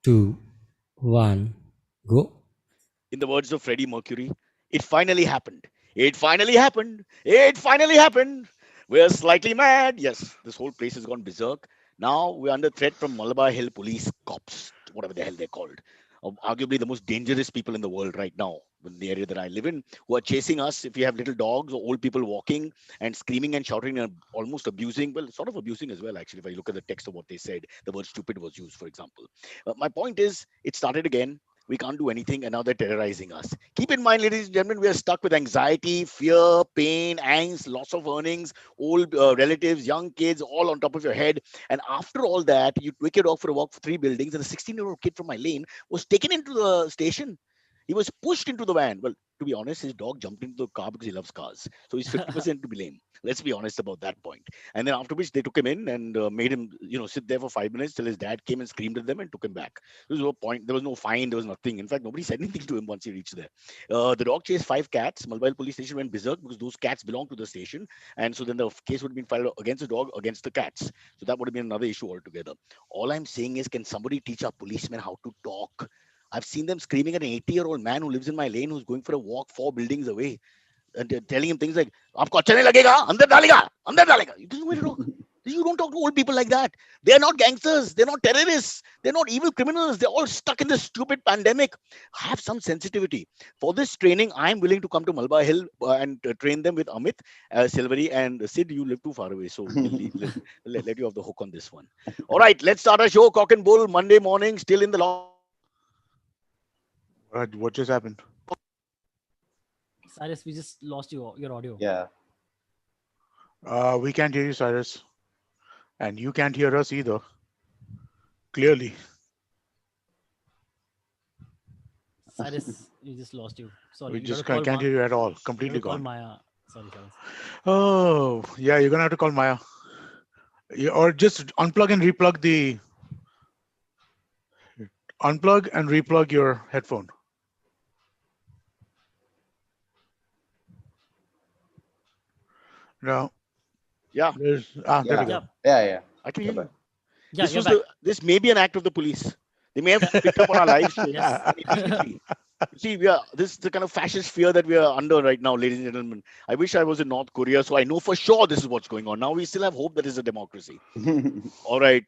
two, one, go. In the words of Freddie Mercury, it finally happened. It finally happened. It finally happened. We're slightly mad. Yes, this whole place has gone berserk. Now we're under threat from Malabar Hill police cops, whatever the hell they're called. Arguably the most dangerous people in the world right now, in the area that I live in, who are chasing us if we have little dogs or old people walking and screaming and shouting and almost abusing. Well, sort of abusing as well, actually, if I look at the text of what they said. The word stupid was used, for example. My point is, it started again. We can't do anything, and now they're terrorizing us. Keep in mind, ladies and gentlemen, we are stuck with anxiety, fear, pain, angst, loss of earnings, old relatives, young kids, all on top of your head. And after all that, you take your dog for a walk for three buildings, and a 16-year-old kid from my lane was taken into the station. He was pushed into the van. Well, to be honest, his dog jumped into the car because he loves cars. So he's 50% to blame. Let's be honest about that point. And then after which they took him in and made him, sit there for 5 minutes till his dad came and screamed at them and took him back. There was no point. There was no fine. There was nothing. In fact, nobody said anything to him once he reached there. The dog chased five cats. Mobile police station went berserk because those cats belong to the station. And so then the case would have been filed against the dog against the cats. So that would have been another issue altogether. All I'm saying is, can somebody teach our policemen how to talk? I've seen them screaming at an 80-year-old man who lives in my lane who's going for a walk four buildings away and they're telling him things like, "Aapko अच्छा नहीं लगेगा, अंदर डालेगा." This is the way to talk. You don't talk to old people like that. They're not gangsters. They're not terrorists. They're not evil criminals. They're all stuck in this stupid pandemic. Have some sensitivity. For this training, I'm willing to come to Malabar Hill and train them with Amit, Silvery, and Sid. You live too far away, so we'll let you have the hook on this one. All right, let's start our show. Cock and Bull, Monday morning, still in the lockdown. What just happened? Cyrus, we just lost your audio. Yeah. We can't hear you, Cyrus. And you can't hear us either. Clearly. Cyrus, we just lost you. Sorry, We you just gotta call can't hear you at all. you Completely gotta call gone. Maya. Sorry, Cyrus. Oh, yeah, you're going to have to call Maya. Or just unplug and replug your headphone. No. Yeah, There we Yeah. go. Yeah, Yeah. I can hear You're back. you. yeah, you're back. This may be an act of the police. They may have picked up on our live stream Yes. and immediately. You see, this is the kind of fascist fear that we are under right now, ladies and gentlemen. I wish I was in North Korea, so I know for sure this is what's going on. Now we still have hope that it's a democracy. All right.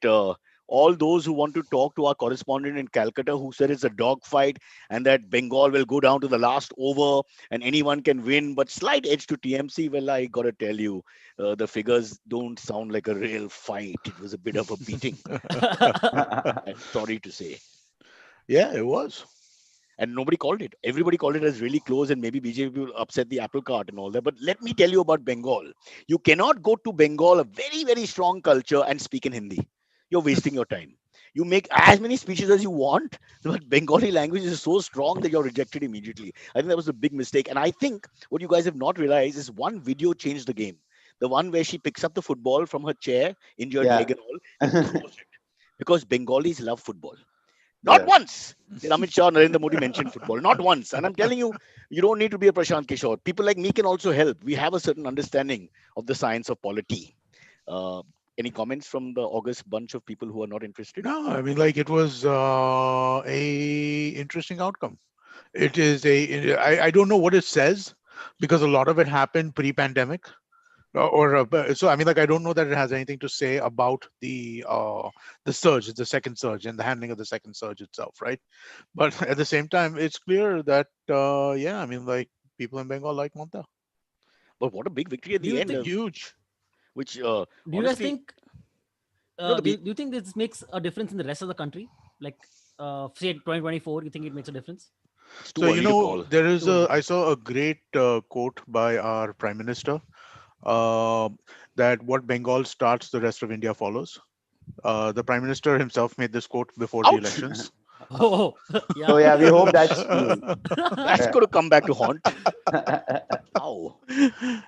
All those who want to talk to our correspondent in Calcutta who said it's a dogfight and that Bengal will go down to the last over and anyone can win, but slight edge to TMC. Well, I got to tell you, the figures don't sound like a real fight. It was a bit of a beating, I'm sorry to say. Yeah, it was. And nobody called it. Everybody called it as really close, and maybe BJP will upset the apple cart and all that. But let me tell you about Bengal. You cannot go to Bengal, a very, very strong culture, and speak in Hindi. You're wasting your time. You make as many speeches as you want, but Bengali language is so strong that you're rejected immediately. I think that was a big mistake. And I think what you guys have not realized is one video changed the game. The one where she picks up the football from her chair, injured Yeah. leg and all, and throws it. Because Bengalis love football. Not Yeah. once did Amit Shah or Narendra Modi mention football. Not once. And I'm telling you, you don't need to be a Prashant Kishore. People like me can also help. We have a certain understanding of the science of polity. Uh, any comments from the August bunch of people who are not interested? No, I mean, like, it was a interesting outcome. It is I don't know what it says because a lot of it happened pre-pandemic. So I mean, like, I don't know that it has anything to say about the surge, the second surge, and the handling of the second surge itself, right? But at the same time, it's clear that yeah, I mean, like, people in Bengal like Mamta. But what a big victory at Do the you end, think? Huge. which Do you guys honestly, think? the Do you think this makes a difference in the rest of the country? Like, say 2024, you think it makes a difference? it's So, too early to call. there is Too early. I saw a great quote by our prime minister, uh, that what Bengal starts, the rest of India follows. The prime minister himself made this quote before the Ouch! elections. Oh, So yeah. yeah, we hope that's true. That's Yeah. going to come back to haunt. Ow.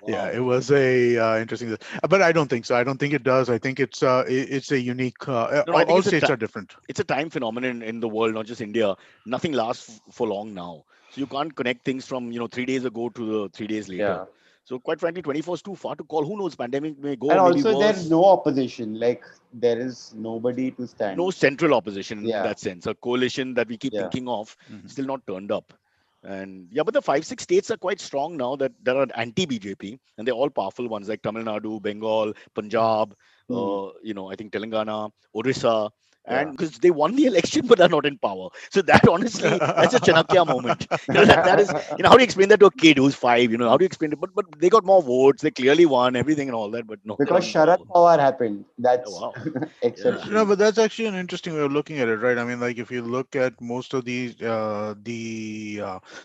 Yeah, it Wow. was a interesting, but I don't think so. I don't think it does. I think it's a unique. No, I think All states are different. it's a time phenomenon in the world, not just India. Nothing lasts for long now. So you can't connect things from 3 days ago to the 3 days later. Yeah. So quite frankly, 24 is too far to call. Who knows? Pandemic may And go, maybe also, there's worse. no opposition. Like, there is nobody to No stand. central opposition in Yeah, that sense. A coalition that we keep yeah, thinking of Mhm. still not turned up. And yeah, but the 5, 6 states are quite strong now that are anti-BJP, and they're all powerful ones like Tamil Nadu, Bengal, Mhm. Punjab, hmm, I think Telangana, Orissa, yeah. and because they won the election but are not in power. So that honestly, that's a Chanakya moment. That is, how do you explain that to a kid who's 5? How do you explain it? But they got more votes, they clearly won everything and all that, but no, they're Because not in Sharad power. Pawar happened. Oh, That's wow. Yeah. No, exceptional. but that's actually an interesting way of looking at it, right? I mean, like if you look at most of the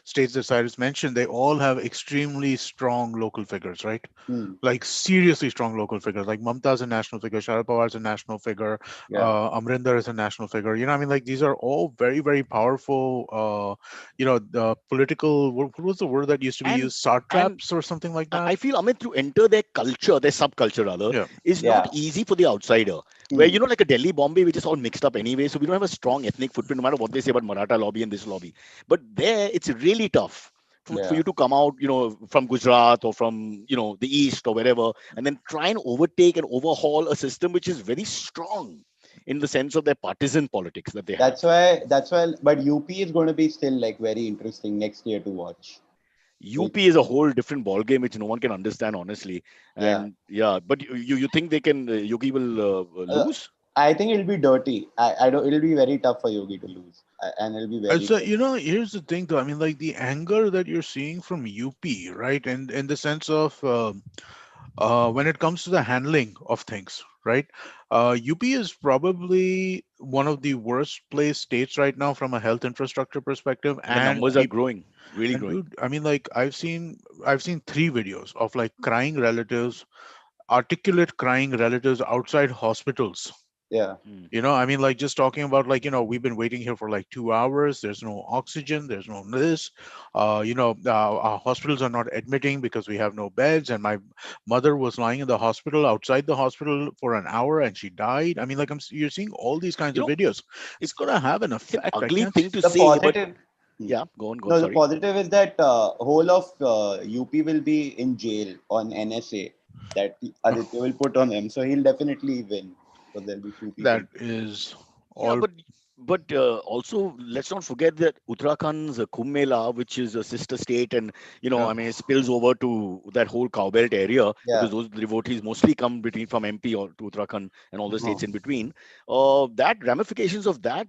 states that Cyrus mentioned, they all have extremely strong local figures, right? Hmm. Like seriously strong local figures. Like Mamta is a national figure, Sharad Pawar is a national figure, Yeah. Amrinder is a national figure. I mean, like these are all very, very powerful. The political. What was the word that used to be and used? and Satraps or something like I that. feel, Amit, to enter their culture, their subculture rather, Yeah. is not Yeah. easy for the outsider. Where, Hmm. like a Delhi, Bombay, which is all mixed up anyway, so we don't have a strong ethnic footprint, no matter what they say about Maratha lobby and this lobby. But there, it's really tough for Yeah. you to come out, from Gujarat or from, the East or wherever, and then try and overtake and overhaul a system which is very strong in the sense of their partisan politics that they have. That's why. That's why. But UP is going to be still like very interesting next year to watch. It, UP is a whole different ball game which no one can understand honestly. yeah. And yeah, but you think they can Yogi will Uh, lose? I think it'll be dirty. I don't. It'll be very tough for Yogi to lose, and it'll be very So dirty. here's the thing, though. I mean, like the anger that you're seeing from UP, right? And in the sense of when it comes to the handling of things, right? UP is probably one of the worst placed states right now from a health infrastructure perspective, And the and numbers are people. growing, really And growing. dude, I mean, like I've seen 3 videos of like crying relatives, articulate crying relatives outside hospitals. Yeah. Hmm. I mean, like just talking about like, we've been waiting here for like 2 hours. There's no oxygen. There's no this. Our hospitals are not admitting because we have no beds. And my mother was lying in the hospital, outside the hospital for an hour, and she died. I mean, like you're seeing all these kinds You of know, videos. It's it's gonna have an it's an effect. I ugly can't. thing to The say, but positive. Hmm. yeah, go on, No, the sorry. positive is that whole of UP will be in jail on NSA that Aditya will put on him. So he'll definitely win. So there'll be few people. That is Yeah, all. but also let's not forget that Uttarakhand's Kumbh Mela, which is a sister state, and Yeah. I mean, it spills over to that whole cowbelt area because Yeah. those devotees mostly come between from MP or to Uttarakhand and all the Uh-huh. states in between. That ramifications of that,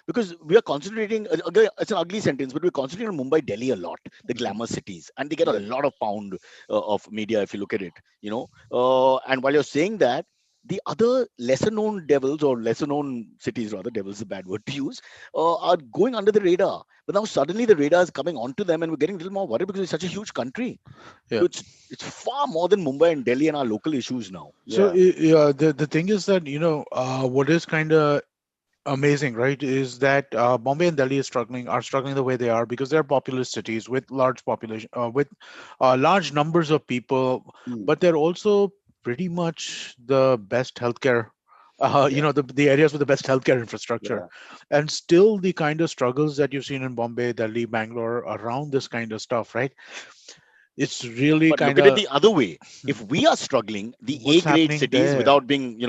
because we are concentrating. Again, it's an ugly sentence, but we're concentrating on Mumbai, Delhi a lot, the Mhm. glamour cities, and they get a Yep. lot of pound of media if you look at it. And while you're saying that, the other lesser known devils or lesser known cities, rather, devils is a bad word to use, are going under the radar. But now suddenly the radar is coming onto them, and we're getting a little more worried because it's such a huge country. Yeah. So it's far more than Mumbai and Delhi and our local issues now. So Yeah. yeah, the thing is that what is kind of amazing, right, is that Bombay and Delhi are struggling the way they are because they're populous cities with large population, with large numbers of people, Hmm. but they're also pretty much the best healthcare. Yeah. The areas with the best healthcare infrastructure, Yeah. and still the kind of struggles that you've seen in Bombay, Delhi, Bangalore around this kind of stuff, right? It's really But look kind at it of the other way. If we are struggling, the A what's grade happening cities, there. without being,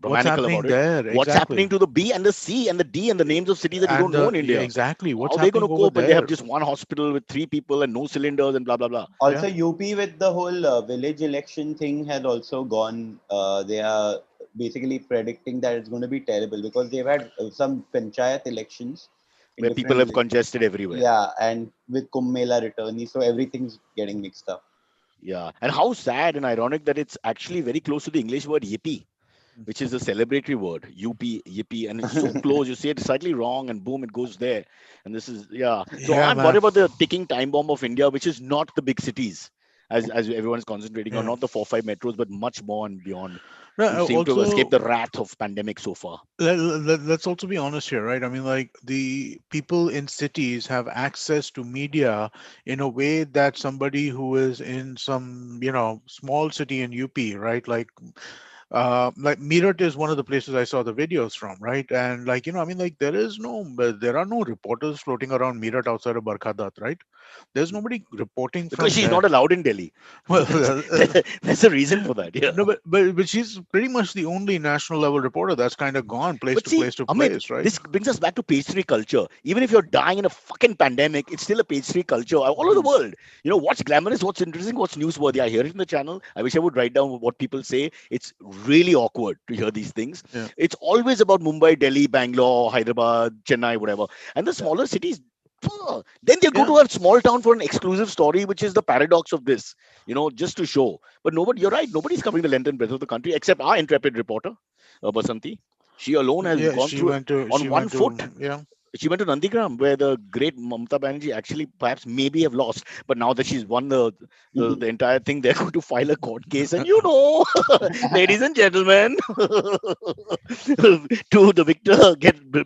What's grammatical happening about it, there what's happening exactly. to the B and the C and the D and the names of cities that you And don't know in yeah, India? exactly How what's are they going happening to over cope when they have there. just one hospital with 3 people and no cylinders and blah, blah, blah? Yeah. Also, UP with the whole village election thing has also gone. They are basically predicting that it's going to be terrible because they've had some panchayat elections in Where people different have villages. congested everywhere. Yeah, and with Kumbh Mela returning, so everything's getting mixed up. Yeah. And how sad and ironic that it's actually very close to the English word yippee, which is a celebratory word, UP, yippee. And it's so close. You say it slightly wrong and boom, it goes there. And this is, yeah. So Yeah, I'm worried man. about the ticking time bomb of India, which is not the big cities, as everyone's concentrating on, Yeah. not the 4, 5 metros, but much more and beyond, No, who seem to have escaped also, the wrath of pandemic so far. let's also be honest here, right? I mean, like the people in cities have access to media in a way that somebody who is in some small city in UP, right? Like Like Meerut is one of the places I saw the videos from, right? And like, I mean, like there are no reporters floating around Meerut outside of Barkhadat, right? There's nobody reporting Because from she's there. not allowed in Delhi. Well, That's a reason for that. Yeah. no, but she's pretty much the only national level reporter that's kind of gone place But to see, place to Amit, place, right? this brings us back to page three culture. Even if you're dying in a fucking pandemic, it's still a page three culture all over the world. What's glamorous, what's interesting, what's newsworthy. I hear it in the channel. I wish I would write down what people say. It's really awkward to hear these things. Yeah. It's always about Mumbai, Delhi, Bangalore, Hyderabad, Chennai, whatever. And the Yeah. smaller cities, then they go Yeah. to a small town for an exclusive story, which is the paradox of this, just to show. But nobody, you're right, nobody's covering the length and breadth of the country except our intrepid reporter, Basanti. She alone has Yeah, gone through on one foot. yeah. She went to Nandigram, where the great Mamata Banerjee actually perhaps maybe have lost. But now that she's won the entire thing, they're going to file a court case. And ladies and gentlemen, to the victor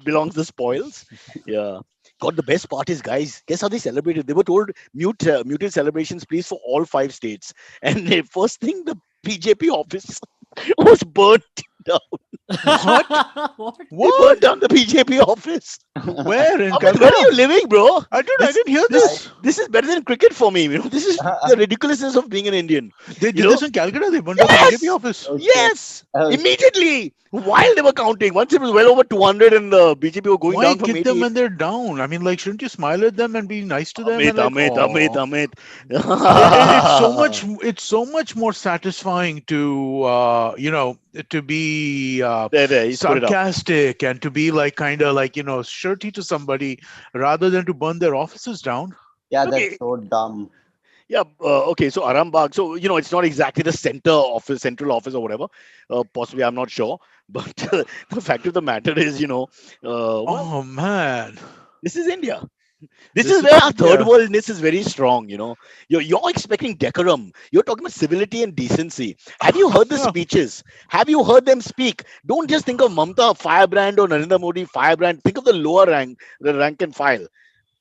belongs the spoils. Yeah. God, the best part is, guys, guess how they celebrated? They were told muted celebrations, please, for all 5 states. And the first thing, the BJP office was burnt down. What? What? They What? burned down the BJP office. Where in Amit, where are you Calcutta? living, bro? I This didn't hear this this. this is better than cricket for me. This is the ridiculousness of being an Indian. They You did know? this in Calcutta. They burned down the BJP Yes, office. Oh shit. yes, Oh shit. immediately while they were counting. Once it was well over 200, and the BJP were going Why down from kick them 88. when they're down? I mean, like, shouldn't you smile at them and be nice to them Amit, and like, Amit, Amit, oh, Amit. it's so much more satisfying to to be There, he's put it up. sarcastic and to be like kind of like shirty to somebody rather than to burn their offices down. Yeah, that's Okay, so dumb. yeah, okay. So Arambagh. So it's not exactly the central office or whatever. Possibly, I'm not sure. But the fact of the matter is, well, Oh man, this is India. This this is is where our third India. worldness is very strong. You're expecting decorum. You're talking about civility and decency. Have you heard the Yeah. speeches? Have you heard them speak? Don't just think of Mamta firebrand or Narendra Modi firebrand. Think of the lower rank, the rank and file.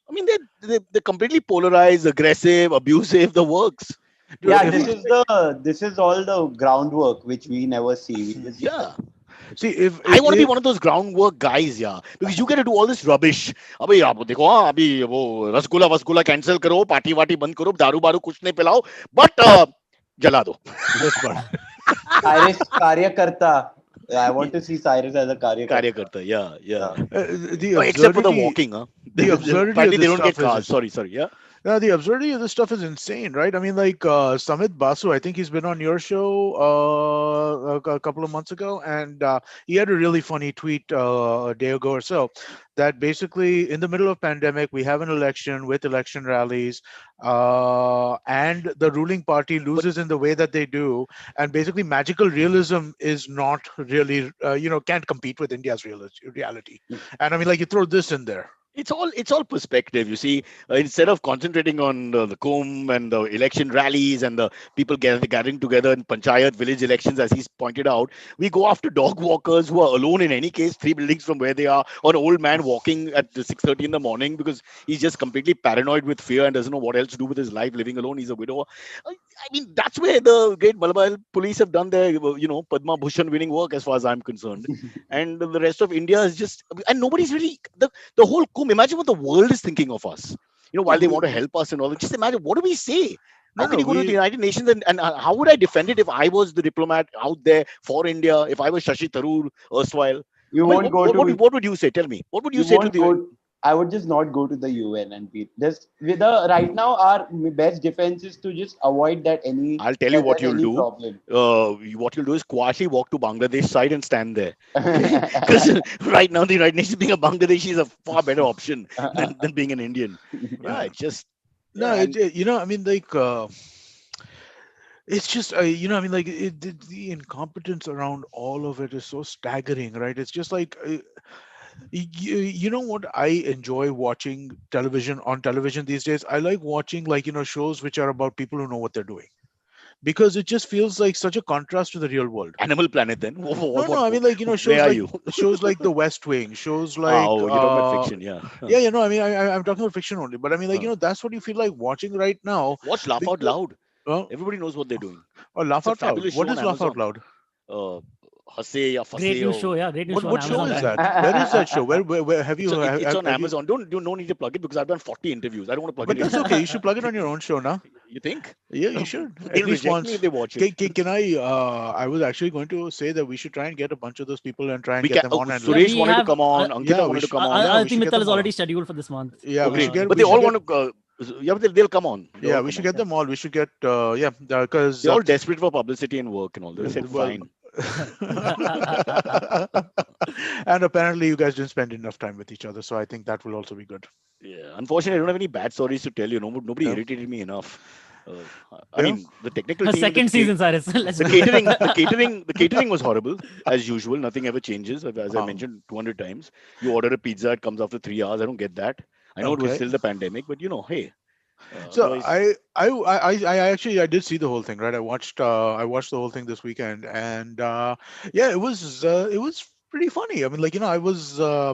I mean, they're completely polarized, aggressive, abusive. The works. No, Yeah, What do if you this I, is expect? all the groundwork which we never see. We just see the Yeah. see if I want to be it, one of those groundwork guys, yeah, because you get to do all this rubbish. अबे आप देखो हाँ अभी वो rasgulla वसगुल्ला cancel करो party वार्टी बंद करो दारू बारू कुछ नहीं पिलाओ बट जला दो. just burn. Cyrus Karyakarta. I want to see Cyrus as a Karyakarta. कार्यकर्ता, yeah, Yeah. yeah. The Oh, except for the absurdity, walking, huh? the absurdity of Apparently they this don't get stuff is cars. Sorry, yeah. yeah, the absurdity of this stuff is insane, right? I mean, like Samit Basu, I think he's been on your show a couple of months ago, and he had a really funny tweet a day ago or so that basically, in the middle of pandemic, we have an election with election rallies, and the ruling party But loses in the way that they do, and basically, magical realism is not really, can't compete with India's reality. And I mean, like you throw this in there. it's all perspective. You see, instead of concentrating on the Kumbh and the election rallies and the people gathering together in panchayat village elections, as he's pointed out, we go after dog walkers who are alone in any case, 3 buildings from where they are, or an old man walking at 6:30 in the morning because he's just completely paranoid with fear and doesn't know what else to do with his life, living alone. He's a widower. I mean, that's where the great Malabar police have done their, Padma Bhushan winning work, as far as I'm concerned. And the rest of India is just, and nobody's really, the whole Kumbh, imagine what the world is thinking of us, No, while they want to help us and all that. Just imagine, what do we say? no, How can no, you go to the we United Nations and how would I defend it if I was the diplomat out there for India, if I was Shashi Tharoor erstwhile? You I mean, won't go to. what would you say? Tell me. What would you You say to won't the. go. I would just not go to the UN and be this. With the right now, our best defense is to just avoid I'll tell you that what there's you'll any do. problem. What you'll do is quietly walk to Bangladesh side and stand there. Okay? Because right now, the United Nations being a Bangladeshi is a far better option than being an Indian. Yeah, it's just. no, Yeah, and I mean, like. It's just I mean like the incompetence around all of it is so staggering, right? It's just like you know what I enjoy watching television these days. I like watching like shows which are about people who know what they're doing, because it just feels like such a contrast to the real world. Animal Planet then. No, I mean like Where shows are like you? The West Wing, shows like Oh, you're talking about fiction, yeah. yeah, I mean I'm talking about fiction only, but I mean like Uh, that's what you feel like watching right now. Watch Laugh Out Because Loud. well, Everybody knows what they're doing. or Laugh It's a Out Loud. fabulous show What on is Laugh Out Amazon. Loud? Hase ya Fase Great news or show. Yeah, great news show on What show Amazon is Prime. that? Where is that show? Where have you it's on have you? Amazon. Don't you no need to plug it because I've done 40 interviews. I don't want to plug But it that's in. okay. You should plug it on your own show now. You think? Yeah, you should. At They'll least reject me once. if they watch Can, it. can, can I? I was actually going to say that we should try and get a bunch of those people and try and We get can. them Oh, on and Yeah, like. Suresh we wanted to have come on. Ankita Yeah, we wanted to should. come on. Yeah, we should Ultimate get Mittal them is all already on. scheduled for this month. Yeah, we should get. But We they should all get. want to. Yeah, but they'll come on. They Yeah, all we come should on. get them all. We should get. Yeah, because. They're all desperate for publicity and work and all. They said Well, fine. and apparently you guys didn't spend enough time with each other, so I think that will also be good. Yeah. Unfortunately, I don't have any bad stories to tell you. Nobody Yeah. irritated me enough. I Yeah. mean, the technical A team. and second the season, Cyrus. Let's The do catering, it. the catering was horrible as usual. Nothing ever changes. As I mentioned 200 times, you order a pizza, it comes after 3 hours. I don't get that. I know it was Okay. still the pandemic, but hey. So Otherwise, I actually I did see the whole thing, right? I watched the whole thing this weekend, and yeah, it was pretty funny. I mean, like I was I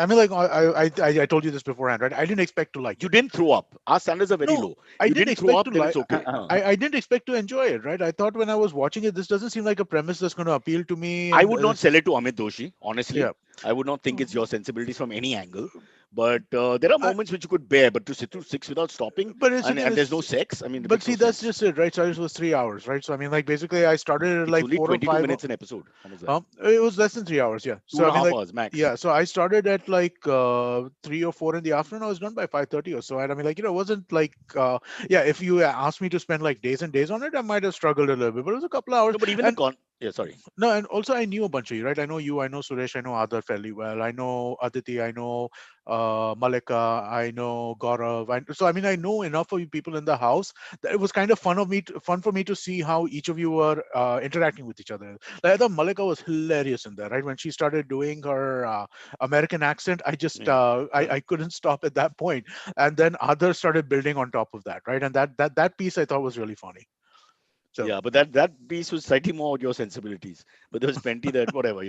mean, like I told you this beforehand, right? I didn't expect to like you it. didn't throw up. Our standards are very No, low. I You didn't didn't throw expect up, to then like. it's okay. I didn't expect to enjoy it, right? I thought when I was watching it, this doesn't seem like a premise that's going to appeal to me, I and would not sell it to Amit Doshi, honestly. yeah. I would not think it's your sensibilities from any angle. But there are I, moments which you could bear, but to sit through 6 without stopping but it's and, again, and there's no it's sex, I mean, it but makes see, no that's sense. just it, right? Cyrus was 3 hours, right? So I mean, like basically, I started at It's like only 4 or 22 5. minutes an episode. How much is that? It was less than 3 hours, yeah. Two So and I a mean, half like, hours max. yeah. So I started at like 3 or 4 in the afternoon. I was done by 5:30 or so. And I mean, like, it wasn't like, yeah. If you asked me to spend like days and days on it, I might have struggled a little bit. But it was a couple of hours. No, but even And yeah, sorry. no, and also I knew a bunch of you, right? I know you, I know Suresh, I know Adar fairly well. I know Aditi, I know Malika, I know Gaurav. So I mean, I know enough of you people in the house that it was kind of fun for me to see how each of you were interacting with each other. Like, I thought Malika was hilarious in there, right? When she started doing her American accent, I just Yeah. I couldn't stop at that point. And then Adar started building on top of that, right? And that piece I thought was really funny. So Yeah, but that piece was slightly more your sensibilities. But there was plenty that whatever,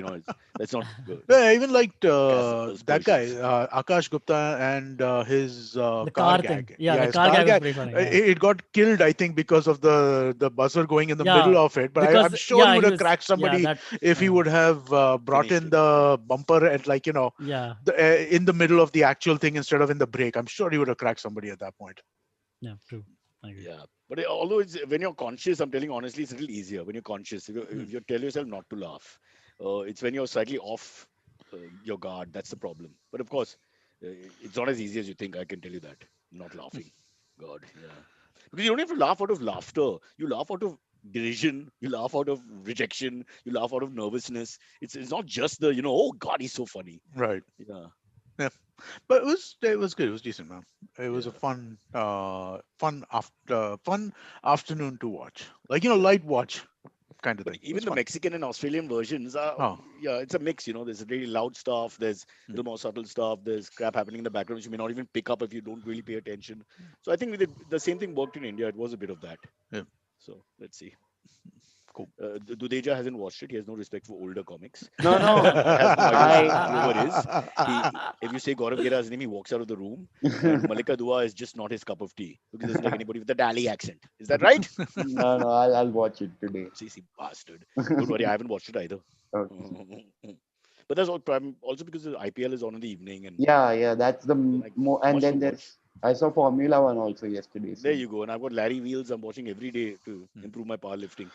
that's not good. yeah, I even liked that guy, Aspersions. Akash Gupta, and his The car car thing. gag. Yeah, Yeah, the his car car gag was gag. pretty funny. It got killed, I think, because of the buzzer going in the middle Yeah, of it. But I'm because sure he would he have was cracked somebody that if he would have brought Finished in it. the bumper at like yeah, in the middle of the actual thing instead of in the break. I'm sure he would have cracked somebody at that point. yeah, true. I agree. Yeah. But although when you're conscious, I'm telling you honestly, it's a little easier when you're conscious. If you tell yourself not to laugh, it's when you're slightly off your guard. That's the problem. But of course, it's not as easy as you think. I can tell you that. Not laughing. God, yeah. Because you don't have to laugh out of laughter. You laugh out of derision. You laugh out of rejection. You laugh out of nervousness. It's not just the oh God, he's so funny. Right. Yeah. Yeah. But it was good. It was decent, man. It was a Yeah. fun afternoon to watch. Like Yeah. light watch kind of But thing. It even was the fun. Mexican and Australian versions are, Oh, yeah, it's a mix. There's really loud stuff. There's a Hmm. little more subtle stuff. There's crap happening in the background which you may not even pick up if you don't really pay attention. So I think the same thing worked in India. It was a bit of that. yeah, So let's see. cool. Dudeja hasn't watched it. He has no respect for older comics. No, no. Has no idea I who Glover is. If you say Gaurav Gera's name, he walks out of the room. And Malika Dua is just not his cup of tea because he doesn't like anybody with a Dali accent. Is that right? no, I'll watch it today. CC bastard. Don't worry, I haven't watched it either. Okay. But that's also because the IPL is on in the evening, and Yeah, that's the like more. And much to then watch. there's I saw Formula One also yesterday. There So you go. And I've got Larry Wheels. I'm watching every day to improve my powerlifting.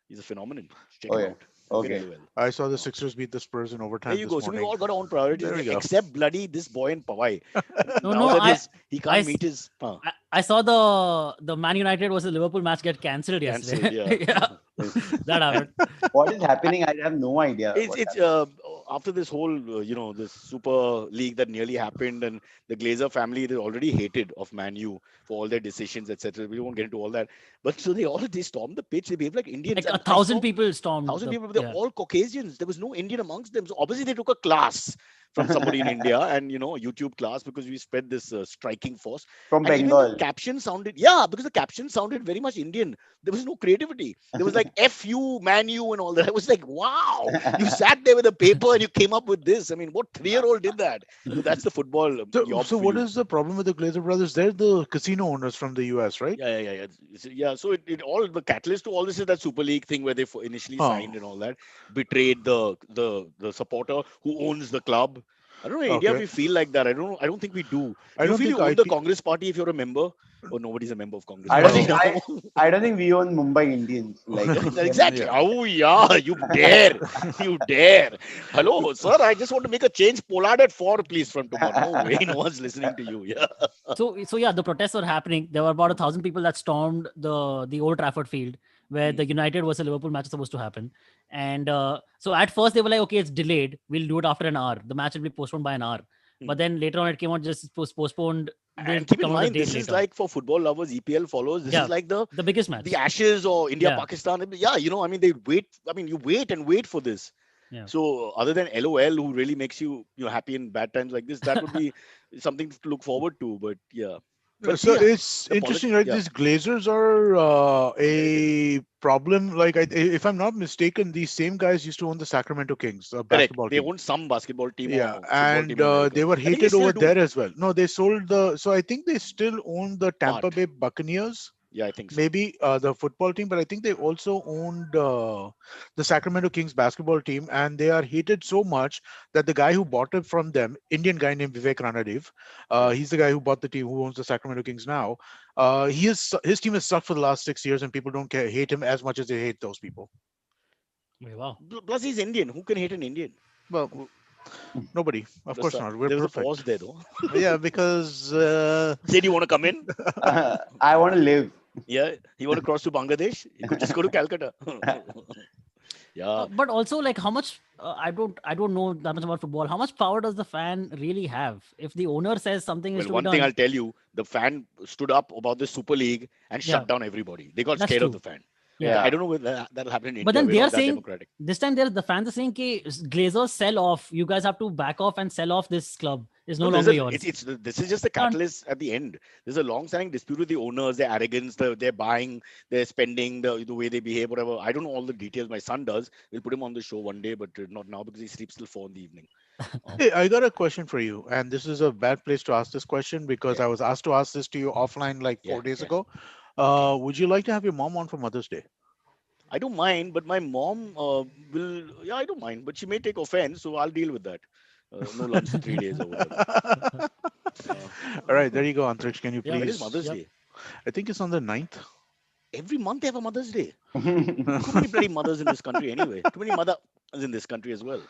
He's a phenomenon. Check oh him yeah, out. Look at okay. LOL. I saw the Sixers beat the Spurs in There overtime you this go. So we morning. all got our own priorities, There we go. except bloody this boy in Powai. No, Now no, that he I can't s- meet his I saw the Man United versus Liverpool match get cancelled cancelled. yesterday. Yeah. Yeah, that happened. What is happening? I have no idea. It's What's it's happening. after this whole this super league that nearly happened, and the Glazer family is already hated of Man U for all their decisions, etc. We won't get into all that, but so they stormed the pitch. They behave like Indians. Like And I 1,000 saw people stormed 1,000 the people. They're yeah. all Caucasians. There was no Indian amongst them. So obviously they took a class from somebody in India, and YouTube class, because we spread this striking force. From And even the Bengal. caption sounded, yeah, because the caption sounded very much Indian. There was no creativity. There was like F you, man you, and all that. I was like, wow, you sat there with a paper and you came up with this. I mean, what 3-year-old did that? So that's the football So, job so for what you. is the problem with the Glazer brothers? They're the casino owners from the US, right? Yeah. So it all, the catalyst to all this is that Super League thing where they initially Oh, signed and all that, betrayed the supporter who owns the club. I don't know. In India, okay. we feel like that. I don't know. I don't think we do. I Do you don't feel think you own the IP. Congress Party if you're a member? Oh, nobody's a member of Congress I don't Party think No. now. I don't think we own Mumbai Indians. Like Exactly. Yeah. Oh yeah, you dare, you dare. Hello, sir. I just want to make a change. Pollard at 4, please, from tomorrow. No way, no one's listening to you. Yeah. So yeah, the protests were happening. There were about 1,000 people that stormed the Old Trafford field where the United versus Liverpool match is supposed to happen. And so at first they were like, okay, it's delayed. We'll do it after an hour. The match will be postponed by an hour. But then later on it came out just postponed. They'll And keep in come out with a mind, date this is later. like, for football lovers, EPL follows. This Yeah, is like the the biggest match. Ashes or India Yeah. Pakistan. Yeah, I mean, they wait. I mean, you wait and wait for this. Yeah. So other than LOL, who really makes you happy in bad times like this, that would be something to look forward to. But yeah, but So see, it's the interesting, right? yeah, These Glazers are a problem. Like, if I'm not mistaken, these same guys used to own the Sacramento Kings, correct. basketball They team. own some basketball team Yeah, or football and team in America. they were I think they hated still over do there as well. No, they sold the. So I think they still own the Tampa part. Bay Buccaneers, Yeah, I think so. maybe the football team, but I think they also owned the Sacramento Kings basketball team, and they are hated so much that the guy who bought it from them, Indian guy named Vivek Ranadev, Yeah. he's the guy who bought the team, who owns the Sacramento Kings now. His team has sucked for the last 6 years, and people don't hate him as much as they hate those people. Wow. Plus, he's Indian. Who can hate an Indian? Well, nobody, of course not. We're There was a perfect. pause there, though. Yeah, because Say, do you want to come in? I want to live. Yeah, you want to cross to Bangladesh? You could just go to Calcutta. Yeah. But also, like, how much I don't know that much about football. How much power does the fan really have? If the owner says something is Well, to be one thing done, I'll tell you, the fan stood up about the Super League and Yeah. shut down everybody. They got That's scared of true. the fan. Yeah. I don't know whether that'll happen in But India. then We're they are not that saying democratic. this time the fans are saying okay, Glazers sell off. You guys have to back off and sell off this club. It's no There's longer yours. this is just the catalyst at the end. There's a long-standing dispute with the owners, their arrogance, their buying, their spending, the way they behave, whatever. I don't know all the details. My son does. We'll put him on the show one day, but not now because he sleeps till 4 in the evening. hey, I got a question for you, and this is a bad place to ask this question because I was asked to ask this to you offline like 4 days ago. Would you like to have your mom on for Mother's Day? I don't mind, but my mom will. Yeah, I don't mind, but she may take offense, so I'll deal with that. No lunch for 3 days or whatever. All right, there you go, Antariksh. Can you Yeah, When please? is Mother's Yep. Day? I think it's on the 9th. Every month they have a Mother's Day. Too many bloody mothers in this country anyway. Too many mothers in this country as well.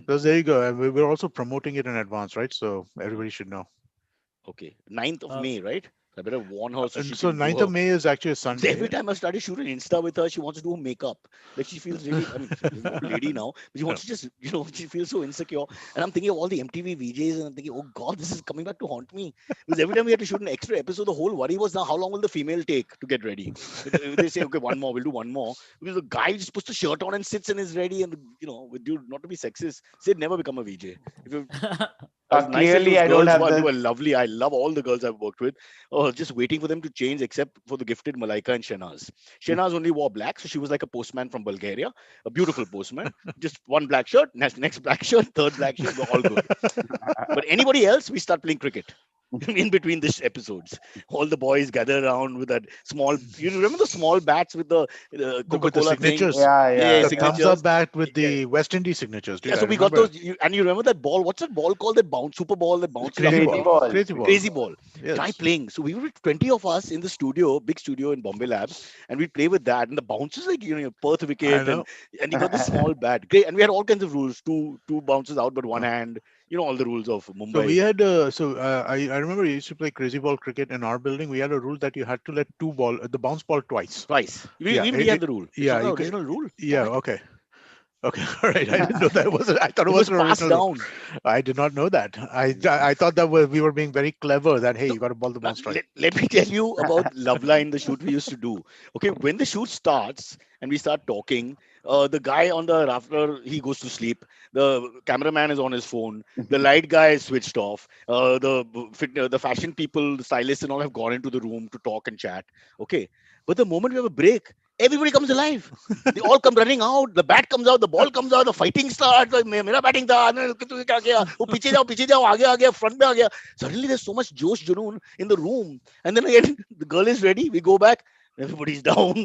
So there you go. And we're also promoting it in advance, right? So everybody should know. Okay, 9th of Uh, May, right? I better warn her so And she so can do 9th her. of May is actually a So every Sunday. time I started shooting Insta with her, she wants to do her makeup. Like she feels really, I mean, she's an old lady now, but she wants to just, she feels so insecure. And I'm thinking of all the MTV VJs and I'm thinking, oh God, this is coming back to haunt me. Because every time we had to shoot an extra episode, the whole worry was now how long will the female take to get ready? Because they say, okay, one more, we'll do one more. Because the guy just puts the shirt on and sits and is ready. And, with you, not to be sexist, said never become a VJ. If you as nice as Clearly, those I don't girls have were, they the. were lovely. I love all the girls I've worked with. Oh, just waiting for them to change, except for the gifted Malaika and Shenaz. Shenaz only wore black, so she was like a postman from Bulgaria, a beautiful postman. Just one black shirt, next black shirt, third black shirt, we're all good. But anybody else, we start playing cricket. In between these episodes, all the boys gather around with that small. You remember the small bats with the With the Coca-Cola thing? signatures. Yeah, Yeah, The yeah. thumbs up signatures. bat with Yeah. the West Indies signatures, dude. Yeah, I so we got remember. those, and you remember that ball? What's that ball called? That bounce, super ball that bounces up Crazy and Crazy ball. down. ball. Crazy ball. Crazy ball. Try Yes. playing. So we were 20 of us in the studio, big studio in Bombay Labs, and we play with that. And the bounce is like your Perth I wicket, know. and you got this small bat. Great, and we had all kinds of rules. Two bounces out, but one hand. All the rules of So Mumbai. we had I remember we used to play crazy ball cricket in our building. We had a rule that you had to let the bounce ball twice. Twice. Yeah, Even we had the rule. It's yeah, not the you could, original rule. yeah, Damn it. okay. Okay, all right. I didn't know that wasn't. I thought it It was was an passed original rule. down. I did not know that. I thought that we were being very clever. That hey, So you got to ball the now, bounce twice. let me tell you about Love Line, the shoot we used to do. Okay, when the shoot starts and we start talking, The guy on the rafter, he goes to sleep. The cameraman is on his phone. The light guy is switched off. The fashion people, the stylists, and all have gone into the room to talk and chat. Okay, but the moment we have a break, everybody comes alive. They all come running out. The bat comes out. The ball comes out. The fighting starts. Like, मेरा batting था. तू क्या किया? वो पीछे जाओ, आगे आ गया, front में आ गया. Suddenly there's so much josh junoon in the room, and then again the girl is ready. We go back. Everybody's down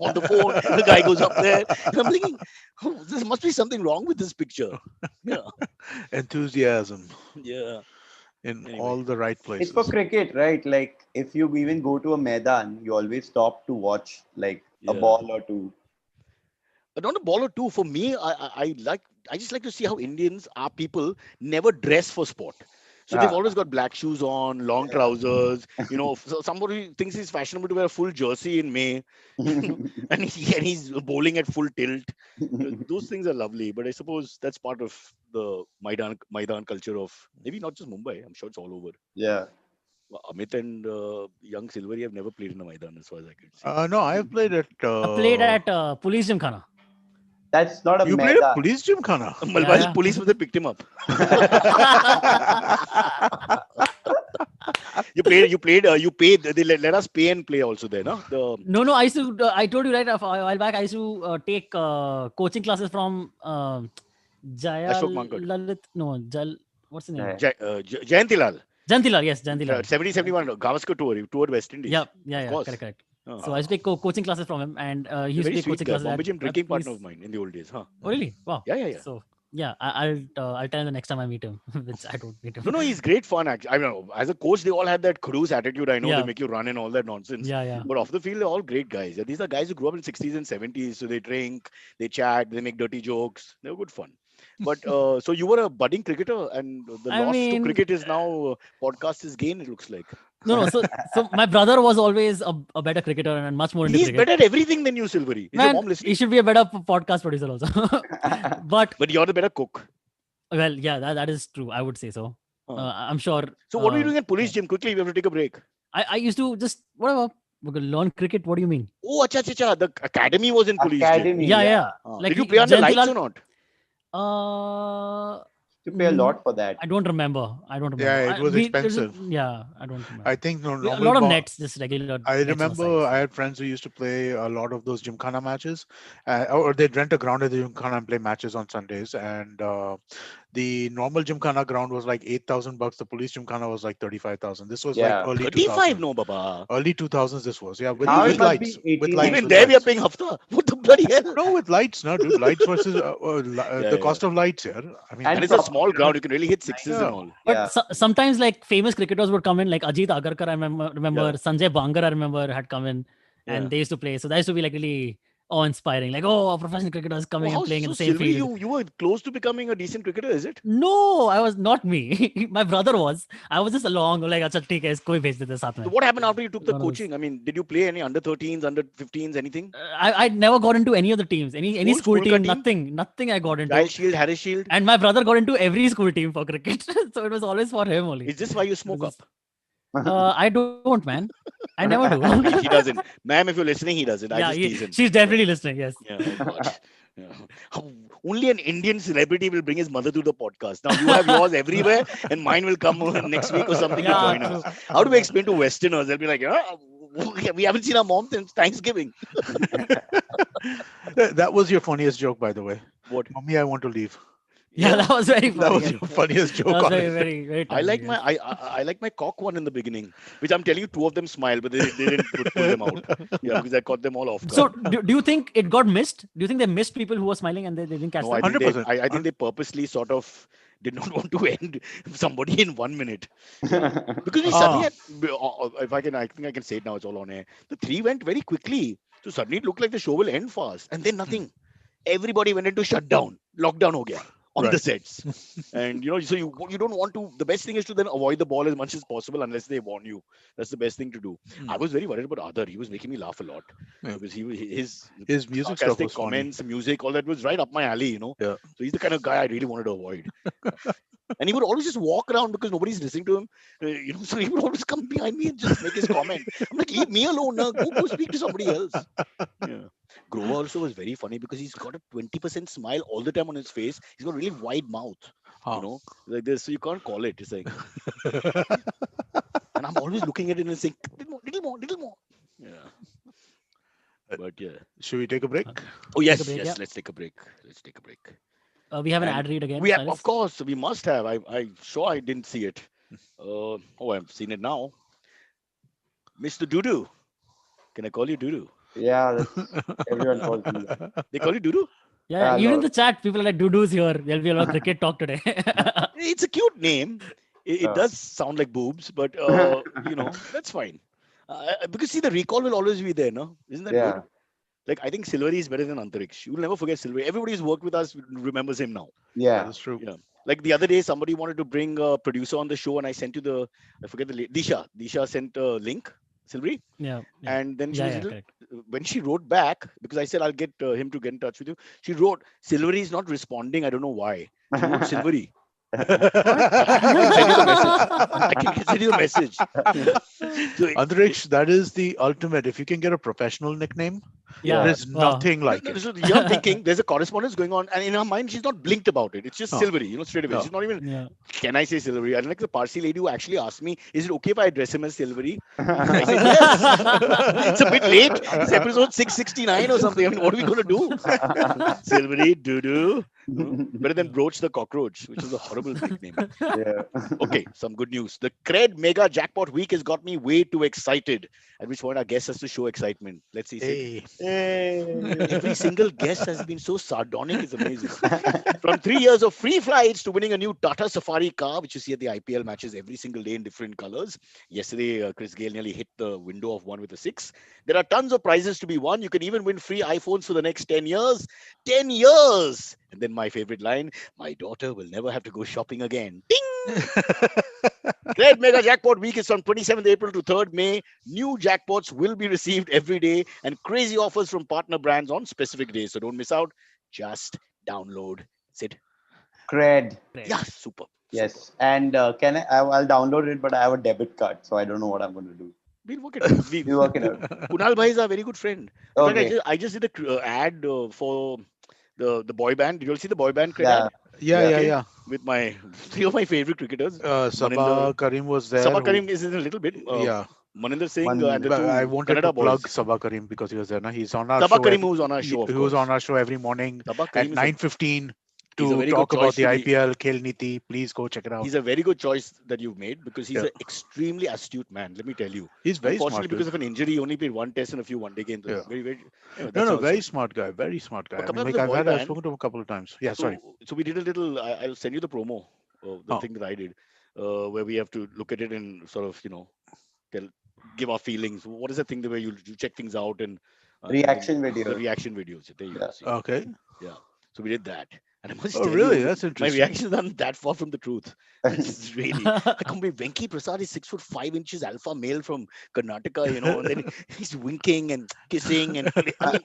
on the phone. The guy goes up there. And I'm thinking, oh, there must be something wrong with this picture. Yeah, Enthusiasm yeah. in Anyway. all the right It's places. for cricket, right? Like if you even go to a Maidan, you always stop to watch like a Yeah. ball or two. But not a ball or two. For me, I just like to see how Indians, our people, never dress for sport. So they've Ah. always got black shoes on, long trousers. So somebody thinks it's fashionable to wear a full jersey in May, and he's bowling at full tilt. Those things are lovely, but I suppose that's part of the Maidan culture of maybe not just Mumbai. I'm sure it's all over. Yeah. Amit and young Silvery have never played in a Maidan, as far as I could see. No, I have played at. I played at Police Gymkhana. That's not a You played at Maidan. Police Gymkhana. Malbari yeah. police must have picked him up. You paid. They let us pay and play also there, no? No, I used to. I told you right a while back. I used to take coaching classes from Jaya Ashok Mankad. Lalit. No, what's the name? Yeah. Jayantilal. Jantilal. Yes, Jantilal. 70-71 Gavaskar tour. He toured West Indies. Yeah, course. correct. Oh, So I used to take coaching classes from him, and he used to very take sweet coaching guy. classes. Bombay Gym at drinking partner police- of mine in the old days, huh? Oh really? Wow. Yeah. So yeah, I'll tell him the next time I meet him, which I don't meet him. No, he's great fun. Actually, I don't know. As a coach, they all have that cruise attitude. I know Yeah. they make you run and all that nonsense. Yeah. But off the field, they're all great guys. Yeah, these are guys who grew up in 60s and 70s. So they drink, they chat, they make dirty jokes. They're good fun. But so you were a budding cricketer, and the I loss to mean- cricket is now podcast is gain. It looks like No. So my brother was always a better cricketer and much more into he's cricket. better at everything than you, Silvery. Is your Man, mom he listening? should be a better podcast producer also. But But you're the better cook. well, yeah, that is true. I would say so. I'm sure. So what are you doing at police gym? Quickly, we have to take a break. I used to just whatever. We could learn cricket. What do you mean? Oh, acha. The academy was in police gym. Academy. Yeah. Did you play under lights or Jayantilal- not? You pay a lot for that. I don't remember. Yeah, it was expensive. Yeah, I don't remember. I think A normal lot of ball- nets, just regular. I nets on the remember sides. I had friends who used to play a lot of those Gymkhana matches, or they'd rent a ground at the Gymkhana and play matches on Sundays. And the normal Gymkhana ground was like $8,000. The police Gymkhana was like 35,000. This was Yeah. like early 35, 2000s. no, Baba. Early 2000s. This was with, Now it with must lights. be With 18, lights. Even with there we are lights. paying hafta. What the bloody hell? No, with lights, no, dude. Lights versus the cost of lights here. I mean, And And it's a proper- small ground. You can really hit sixes and Yeah. all. But Yeah. sometimes like famous cricketers would come in, like Ajit Agarkar. I remember Yeah. Sanjay Bangar. I remember had come in, and Yeah. they used to play. So that used to be like really awe-inspiring. Like, oh, a professional cricketer is coming and playing in the same Silvery, field. you were close to becoming a decent cricketer, is it? No, I was not me. My brother was. I was just along. Like, अच्छा ठीक है, इसको भी भेज देते साथ में. So what happened after you took the One of those. coaching? I mean, did you play any under 13s, under 15s, anything? I never got into any of the teams, any School school ka team, team? nothing I got into. Dial Shield, Harris Shield. And my brother got into every school team for cricket, so it was always for him only. Is this why you smoke This up? I don't, man. I never do. He doesn't. Ma'am, if you're listening, he doesn't. I yeah, just tease him. she's definitely listening. Yes. Yeah, oh God. Yeah. Only an Indian celebrity will bring his mother to the podcast. Now you have yours everywhere, and mine will come next week or something to Yeah, join us. How do we explain to Westerners? They'll be like, we haven't seen our mom since Thanksgiving. that was your funniest joke, by the way. What? Mommy, I want to leave. Yeah, that was very funny. That was yes. your funniest joke. That was honestly. very I like timely, my yes. I like my cock one in the beginning, which I'm telling you, two of them smiled, but they didn't pull them out. Yeah, because I caught them all off guard. So, do you think it got missed? Do you think they missed people who were smiling and they didn't catch No, I them? think, they, 100%. I think they purposely sort of did not want to end somebody in 1 minute. Because we suddenly had, if I think I can say it now, it's all on air. The three went very quickly. So suddenly it looked like the show will end fast. And then nothing. Everybody went into shutdown. Lockdown ho gaya on the Right. sets. And so you don't want to, the best thing is to then avoid the ball as much as possible unless they warn you. That's the best thing to do. I was very worried about Adar. He was making me laugh a lot. Yeah. Because his His music stuff sarcastic was funny. comments, music, all that was right up my alley, Yeah. So he's the kind of guy I really wanted to avoid. And he would always just walk around because nobody's listening to him. So he would always come behind me and just make his comment. I'm like, leave me alone now. Go speak to somebody else. Yeah. Grover also was very funny because he's got a 20% smile all the time on his face. He's got a really wide mouth, Huh. like this. So you can't call it. It's like, and I'm always looking at it and saying, little more, little more, little more. Yeah. But yeah. Should we take a break? Oh, Take a yes, break, yes. yeah. Let's take a break. Let's take a break. We have an And ad read again, we have, Cyrus. of course, we must have. I sure I didn't see it. I've seen it now. Mr. Dudu. Can I call you Dudu? Yeah, everyone calls me that. They call you Dudu? Yeah, even in No. the chat, people are like, Dudu's here. There'll be a lot of cricket talk today. It's a cute name. It Uh, does sound like boobs, but that's fine. Because see, the recall will always be there, no? Isn't that yeah. good? Like I think Silvery is better than Antariksh. You will never forget Silvery. Everybody who's worked with us remembers him now. That Yeah. is true. Yeah. Like the other day, somebody wanted to bring a producer on the show, and I sent you I forget Disha. Disha sent a link, Silvery, yeah, yeah, and then she yeah, was yeah, little, correct. when she wrote back, because I said I'll get him to get in touch with you. She wrote, Silvery is not responding. I don't know why. She wrote Silvery. What? I can send you the message. I can send you the message. So Antariksh, that is the ultimate. If you can get a professional nickname, Yeah. there's nothing no, like no, it. so here I'm thinking there's a correspondence going on, and in her mind she's not blinked about it. It's just No. Silvery, straight away. No. She's not even. Yeah. Can I say Silvery? And like the Parsi lady who actually asked me, is it okay if I address him as Silvery? I said yes. It's a bit late. It's episode 669 or something. I mean, what are we going to do? Silvery, doo doo. Better than Broach the Cockroach, which is a horrible nickname. Yeah. Okay, some good news. The Cred Mega Jackpot Week has got me way too excited. At which point our guest has to show excitement. Let's see, Sid. Hey. Every single guest has been so sardonic, it's amazing. From 3 years of free flights to winning a new Tata Safari car, which you see at the IPL matches every single day in different colors. Yesterday, Chris Gale nearly hit the window of one with a six. There are tons of prizes to be won. You can even win free iPhones for the next 10 years. 10 years! And then my favorite line, my daughter will never have to go shopping again. Ding! Great Mega Jackpot Week is from 27th April to 3rd May. New jackpots will be received every day and crazy offers from partner brands on specific days. So don't miss out. Just download. Sid. Cred. Yeah, super. Yes. And can I'll download it, but I have a debit card, so I don't know what I'm going to do. We'll work it out. You work it out. Kunal Bhai is a very good friend. In fact, Okay. I just did a ad for the boy band. Did you all see the boy band cred Yeah. ad? Yeah. Okay. With three of my favorite cricketers. Sabah Karim was there. Sabah Karim is in a little bit. Yeah. Maninder Singh One- and the But I two wanted Kannada to plug boys. Sabah Karim because he was there. He's on our Sabah show. Karim who's on our show, of He was course. on our show every morning Sabah at Karim is 9:15 he's a to very good talk about choice the to be- IPL, Khel Niti. Please go check it out. He's a very good choice that you've made because he's Yeah. an extremely astute man. Let me tell you. He's very Unfortunately, smart. because Dude. of an injury, he only played one test and a few one-day games. Yeah. Very, very. No, very smart guy. Very smart guy. But I coming mean, up to the boy I've band, spoken to him a couple of times. Yeah, So, sorry. so we did a little. I'll send you the promo, the Oh. thing that I did, where we have to look at it and sort of, give our feelings. What is the thing that where you check things out and then Reaction the video. reaction videos. There you go. Yeah. See. Okay. Yeah. So we did that. And I must Oh, tell really? you, That's my interesting. reaction aren't that far from the truth. It's really, I can't believe Venki Prasad is 6'5" alpha male from Karnataka, and then he's winking and kissing and and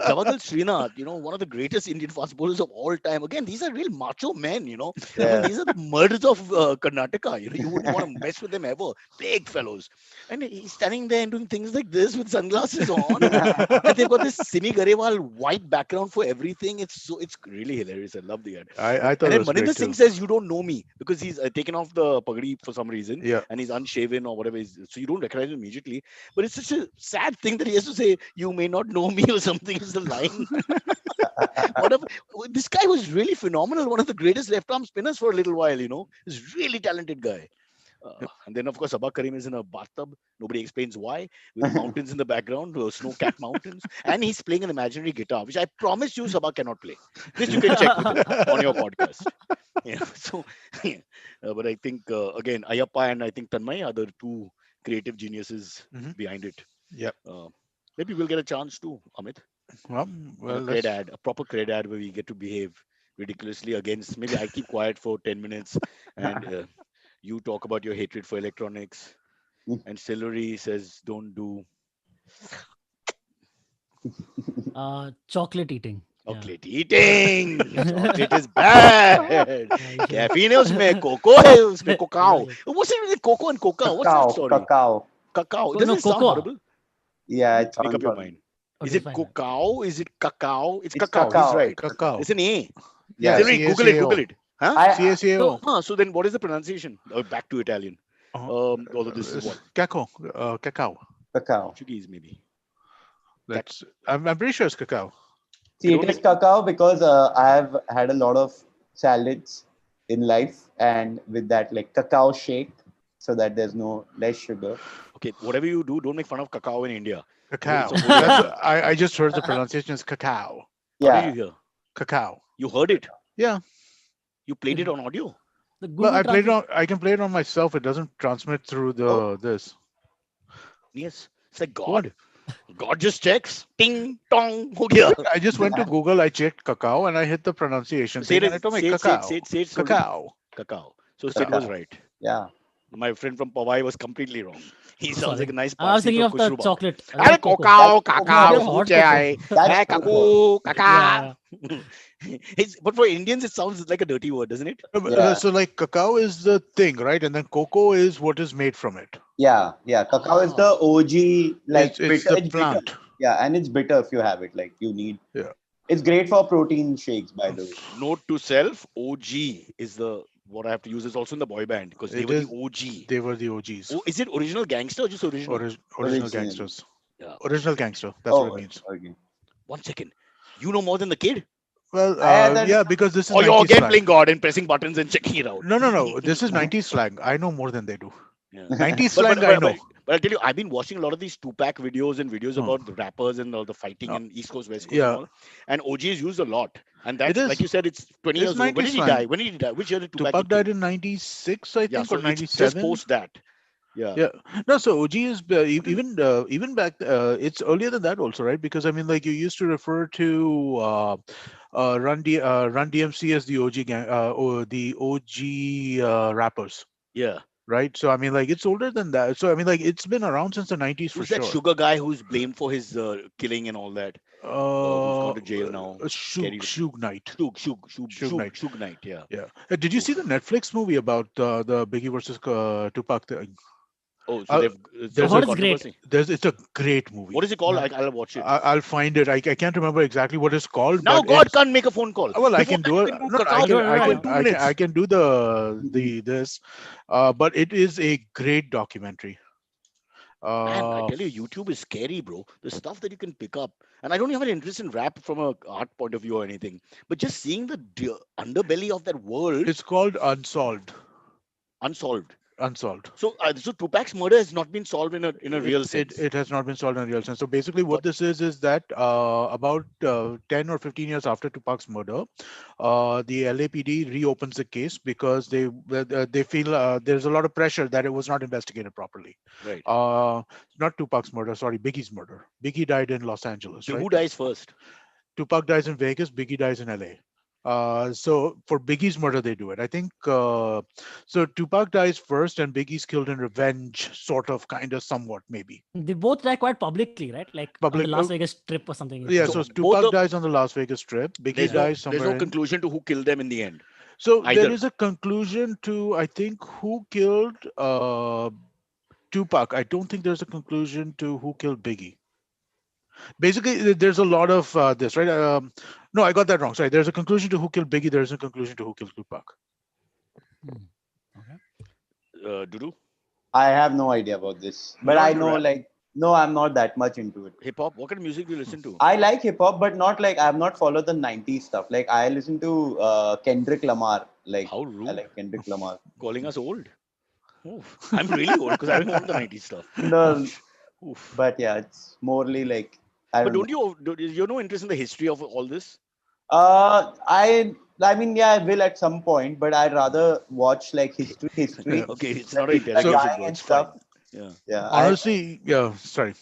Javagal Srinath, one of the greatest Indian fast bowlers of all time. Again, these are real macho men, I mean, Yeah. these are the murders of Karnataka. You wouldn't want to mess with them ever. Big fellows. And he's standing there and doing things like this with sunglasses on. And they've got this Simi Garewal white background for everything. It's really hilarious. I love the ad. I thought And it then was Maninder great Singh too. says, "You don't know me," because he's taken off the pagadi for some reason Yeah. and he's unshaven or whatever. So you don't recognize him immediately. But it's such a sad thing that he has to say, "You may not know me" or something is the line. Whatever. This guy was really phenomenal. One of the greatest left arm spinners for a little while. He's a really talented guy. And then, of course, Sabah Karim is in a bathtub. Nobody explains why, with mountains in the background, snow-capped mountains. And he's playing an imaginary guitar, which I promise you Sabah cannot play. This you can check with him on your podcast. Yeah, so, but I think, again, Ayappa and I think Tanmay are the two creative geniuses Mhm. behind it. Yep. Maybe we'll get a chance too, Amit. Well, On a let's- cred ad, a proper cred ad where we get to behave ridiculously against. Maybe I keep quiet for 10 minutes and you talk about your hatred for electronics. And Celery says, don't do. Chocolate eating. Chocolate eating. Chocolate is bad. Caffeine है उसमें, cocoa है उसमें, cacao. What's it with cocoa and cocoa? What's that story? Cacao. Cacao. No, Doesn't it sound cocoa. horrible? Yeah, it Make sounds up your horrible. mind. Okay, Is it fine. cacao? Is it cacao? It's It's cacao. He's cacao. right. Cacao. It's an A. Yeah. Then wait, Google it. Google it. Huh? CACAO. So then what is the pronunciation? Back to Italian. Although this is what? Cacao. Cacao. Cacao. Portuguese maybe. I'm pretty sure it's cacao. See, It it is cacao because I've had a lot of salads in life, and with that, like cacao shake, so that there's less sugar. Okay, whatever you do, don't make fun of cacao in India. Cacao. It's a holy That's animal. what, I just heard the pronunciation is cacao. How did Yeah. you hear? Cacao. You heard it? Yeah. You played it on audio? The Well, Google Translate- I can play it on myself. It doesn't transmit through the this. Yes. It's like God. God just checks. Ting, tong, ho gaya. I just went to Google, I checked cacao, and I hit the pronunciation Say thing, and it, it told me say it, cacao. say it slowly. Cacao. Cacao. So Sid was right. Yeah. My friend from Powai was completely wrong. He sounds Sorry. like a nice I was Parsi thinking from of the Kushrubah. chocolate. Arey Cocoa. cacao, That's cacao, cocoa. ho That's chai, That's hai cocoa. kaku, kaka. But for Indians, it sounds like a dirty word, doesn't it? Yeah. So like cacao is the thing, right? And then cocoa is what is made from it. Yeah. Cacao is the OG, like It's bitter. the It's plant. bitter. Yeah, and it's bitter if you have it. Like you need. Yeah. It's great for protein shakes, by the way. Note to self: OG is the what I have to use. Is also in the boy band because they It were is- the OG. They were the OGs. Oh, is it original gangster or just original? Original Original. gangsters. Yeah. Original gangster. That's what it means. Okay. 1 second. You know more than the kid? Well, that- yeah, because this is Or you're 90s again slang. playing God and pressing buttons and checking it out? No. This is 90s slang. I know more than they do. Yeah. 90s But, slang, but, I but, know. but I'll tell you, I've been watching a lot of these two-pack videos and videos about the rappers and all the fighting in East Coast, West Coast, Yeah. and all. And OG is used a lot. And that's is. like you said, it's 20 It's years ago. When 90s did he slang. die? When did he die? Which year did Tupac Tupac get died killed? in 96, I Yeah, think, so or it's just 97. post that. Yeah. Yeah. No, so OG is even back. It's earlier than that also, right? Because I mean, like you used to refer to Run DMC as the OG gang, or the OG rappers, Yeah. right? So I mean, like it's older than that. So I mean, like it's been around since the 90s for Who's that sure. sugar guy who's blamed for his killing and all that? Who's gone to jail now? Scary. Suge Knight. Suge Knight. Suge Knight, yeah. Yeah. Did you see the Netflix movie about the Biggie versus Tupac thing? Oh, so there's there's a a it's great. controversy. It's a great movie. What is it called? Yeah. I'll watch it. I'll find it. I can't remember exactly what it's called. Now but God it's- can't make a phone call. Well, I Before can that, do you it. can do No, cacao do it right in 2 minutes. I can do the this, but it is a great documentary. Man, I Uh, tell you, YouTube is scary, bro. The stuff that you can pick up. And I don't have an interest in rap from a art point of view or anything. But just seeing the underbelly of that world it's called Unsolved. unsolved. Unsolved. So, so Tupac's murder has not been solved in a real sense. It has not been solved in a real sense. So basically, what But- this is that about 10 or 15 years after Tupac's murder, the LAPD reopens the case because they feel there's a lot of pressure that it was not investigated properly. Right. Not Tupac's murder, sorry, Biggie's murder. Biggie died in Los Angeles, So right? who dies first? Tupac dies in Vegas, Biggie dies in LA. So for Biggie's murder, they do it. I think so. Tupac dies first, and Biggie's killed in revenge, sort of, kind of, somewhat, maybe. They both die quite publicly, right? Like on Public- the Las Vegas trip or something. Yeah. So So both Tupac the- dies on the Las Vegas Strip. Biggie There's dies there's somewhere. no conclusion to who killed them in the end. So either. there is a conclusion to, I think, who killed Tupac. I don't think there's a conclusion to who killed Biggie. Basically, there's a lot of this, right? No, I got that wrong. Sorry. There's a conclusion to who killed Biggie. There is a conclusion to who killed Tupac. Dudu, I have no idea about this, but Not I into know, rap? like, no, I'm not that much into it. hip hop. What kind of music do you listen to? I like hip hop, but not like I have not followed the '90s stuff. Like I listen to Kendrick Lamar. Like How I rude. like Kendrick Lamar. Calling us old. Oof. I'm really old because I remember the 90s stuff. No, Oof. but yeah, it's morely like I But don't. don't you no interest in the history of all this? I mean, yeah, I will at some point, but I'd rather watch like history. Okay, it's like, not an people are interrogation, dying bro. and It's stuff. fine. Yeah. Yeah, Honestly, yeah. Sorry.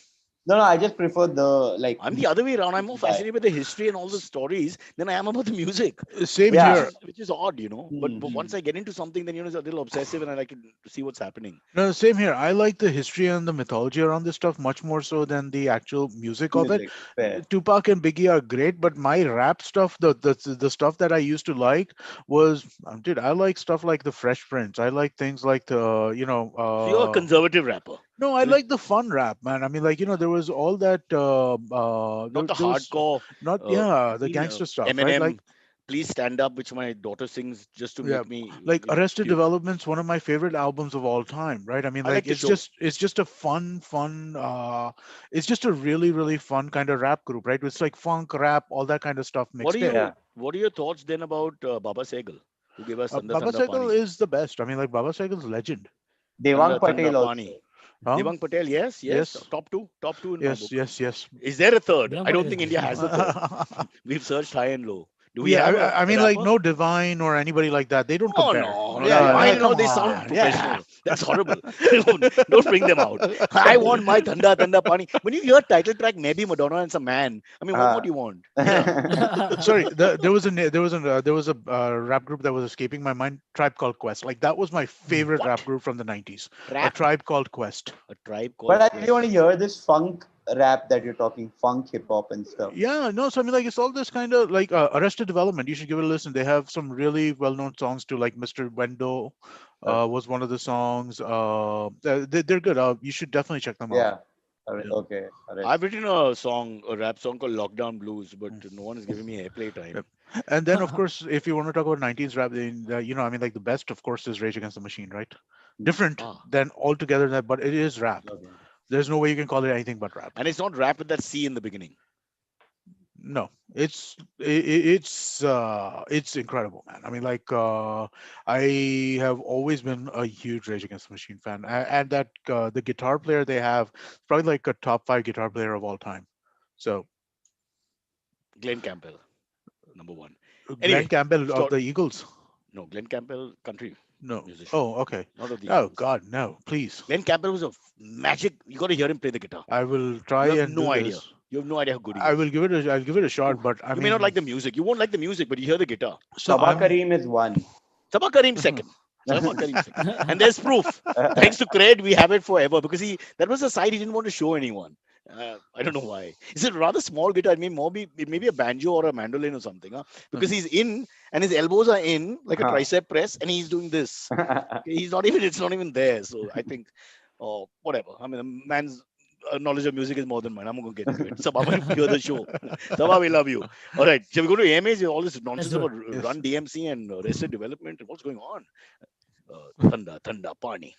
No, I just prefer the like. I'm the other way around. I'm more guy. fascinated by the history and all the stories than I am about the music, Same Yeah. here. which is odd, But Hmm. once I get into something, then it's a little obsessive, and I like to see what's happening. No, same here. I like the history and the mythology around this stuff much more so than the actual music of it. Music. Fair. Tupac and Biggie are great, but my rap stuff, the stuff that I used to like was, dude, I like stuff like the Fresh Prince. I like things like So you're a conservative rapper, no, I You- like the fun rap, man. I mean, like, there was all that, not the there was hardcore. not, I yeah, the mean, gangster stuff, right? Like, Eminem, "Please Stand Up," which my daughter sings just to yeah, make me, like Arrested cute. Development's one of my favorite albums of all time, right? I mean, I like like the show. it's just a fun it's just a really, really fun kind of rap group, right? It's like funk, rap, all that kind of stuff What are mixed in. you? Yeah. What are your thoughts then about Baba Sehgal, who gave us Tanda Baba Tanda Cycle Pani? is the best. I mean, like Baba Cycle's legend. Devang Tanda Tanda Patel Pani. also. Huh? Devang Patel, yes, Yes, top two in my yes, book. yes, yes. Is there a third? Devang I don't Patel is think India great. has a third. We've searched high and low. Do we Yeah, have I a mean, like rapper? no Divine or anybody like that. They don't Oh compare. no, yeah, No, I Yeah, no. know come they sound on. Yeah. professional. That's horrible. Don't bring them out. I want my Tanda Tanda Pani. When you hear title track, maybe Madonna and some man. I mean, what more Uh, do you want? Yeah. Sorry, there was a rap group that was escaping my mind. Tribe Called Quest. Like that was my favorite rap What? group from the '90s. A Rap? Tribe Called Quest. A tribe but called I really want to Quest. hear this funk rap that you're talking, funk, hip hop, and stuff. Yeah, no. So I mean, like it's all this kind of like Arrested Development. You should give it a listen. They have some really well-known songs too, like Mr. Wendo Okay. was one of the songs. They're good. You should definitely check them out. Yeah. All right. Yeah. Okay. All right. I've written a song, a rap song called Lockdown Blues, but Mm. no one is giving me airplay time. Yep. And then, of course, if you want to talk about '90s rap, then I mean, like the best, of course, is Rage Against the Machine, right? Different Ah. than altogether that, but it is rap. Okay. There's no way you can call it anything but rap. And it's not rap with that C in the beginning. No, it's incredible, man. I mean, like I have always been a huge Rage Against the Machine fan, and that the guitar player they have is probably like a top 5 guitar player of all time. So Glenn Campbell, number one. Glenn Anyway, Campbell of start. the Eagles. No, Glenn Campbell, country No. musician, Oh, okay. not of the Oh Eagles. God, no, please. Glenn Campbell was a magic. You got to hear him play the guitar. I will try You have and no do idea. this. You have no idea how good he I is. will give it a I'll give it a shot, You, but I you may not mean, like the music. You won't like the music, but you hear the guitar. so Sabah I'm Kareem is one. Sabah Kareem second. Sabah Kareem second. And there's proof. Thanks to Craig, we have it forever because that was a side he didn't want to show anyone. I don't know why. It's a rather small guitar. It may be a banjo or a mandolin or something. Huh? Because he's in and his elbows are in like a tricep press and he's doing this. It's not even there. So I think, whatever. I mean, the man's knowledge of music is more than mine. I'm going to get into it. Sabah will hear the show. Sabah, we love you. All right. Shall we go to AMAs? All this nonsense do it. about Yes. Run DMC and Arrested Development. What's going on? Thanda, Pani.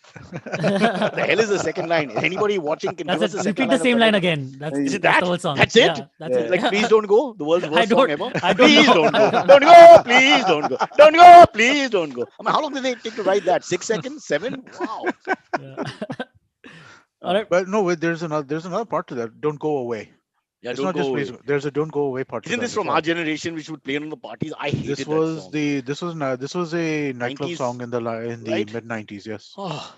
The hell is the second line? Anybody watching can That's give us the it. second Repeat the line of same Thanda line Pani. again. That's Is it that's that? the whole song. That's it? Yeah, that's Yeah. it. Like, please don't go. The world's I worst don't- song ever. I don't Please know. don't go. Don't go. Please don't go. Don't go. Please don't go. I mean, how long did they take to write that? 6 seconds? 7? Wow. Yeah. All right. but no, wait, there's another part to that. Don't go away. Yeah, It's don't not just go please. away. There's a don't go away part to Isn't that this as from well. our generation, which would play on the parties? I hated This that was song. this was a nightclub 90s, song in the right? mid '90s. Yes. Oh,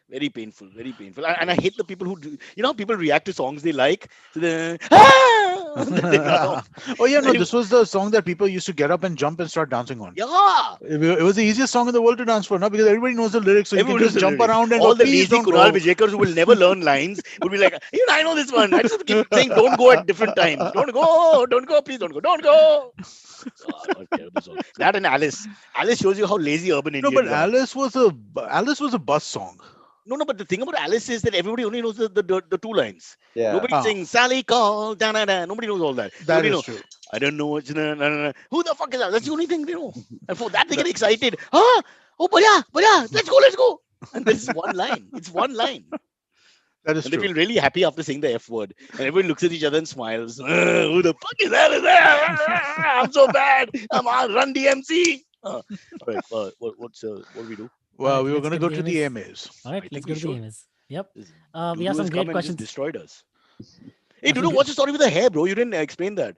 very painful, very painful. And I hate the people who do, how people react to songs they like. So they run off. Oh yeah, no, Very- this was the song that people used to get up and jump and start dancing on. Yeah. It was the easiest song in the world to dance for, now because everybody knows the lyrics, so you can Everyone knows just the jump lyrics. around and All go, the please lazy don't Kunal go. Vijayakars who will never learn lines would be like, I know this one. I just have to keep saying, don't go at different times. Don't go, please don't go, don't go. God, what a terrible song. That and Alice. Alice shows you how lazy urban No, Indians but are. Alice was a bus song. No, but the thing about Alice is that everybody only knows the two lines. Yeah. Nobody Ah. sings Sally call, da da da. Nobody knows all that. That Nobody is knows. true. I don't know what's who the fuck is that? That's the only thing they know. And for that they get excited. Oh, Baya, let's go. And there's one line. It's one line. That is And they true. feel really happy after saying the F word. And everyone looks at each other and smiles. Who the fuck is that? I'm so bad. I'm on Run DMC. All right. What do we do? Well, Alright, we were let's going to get go the to the AMAs. AMAs. All right, I let's think go we to the should. AMAs. Yep. This We Dudu have some has great come and just questions. destroyed us. Hey, Yeah, so Dudu, good- what's the story with the hair, bro? You didn't explain that.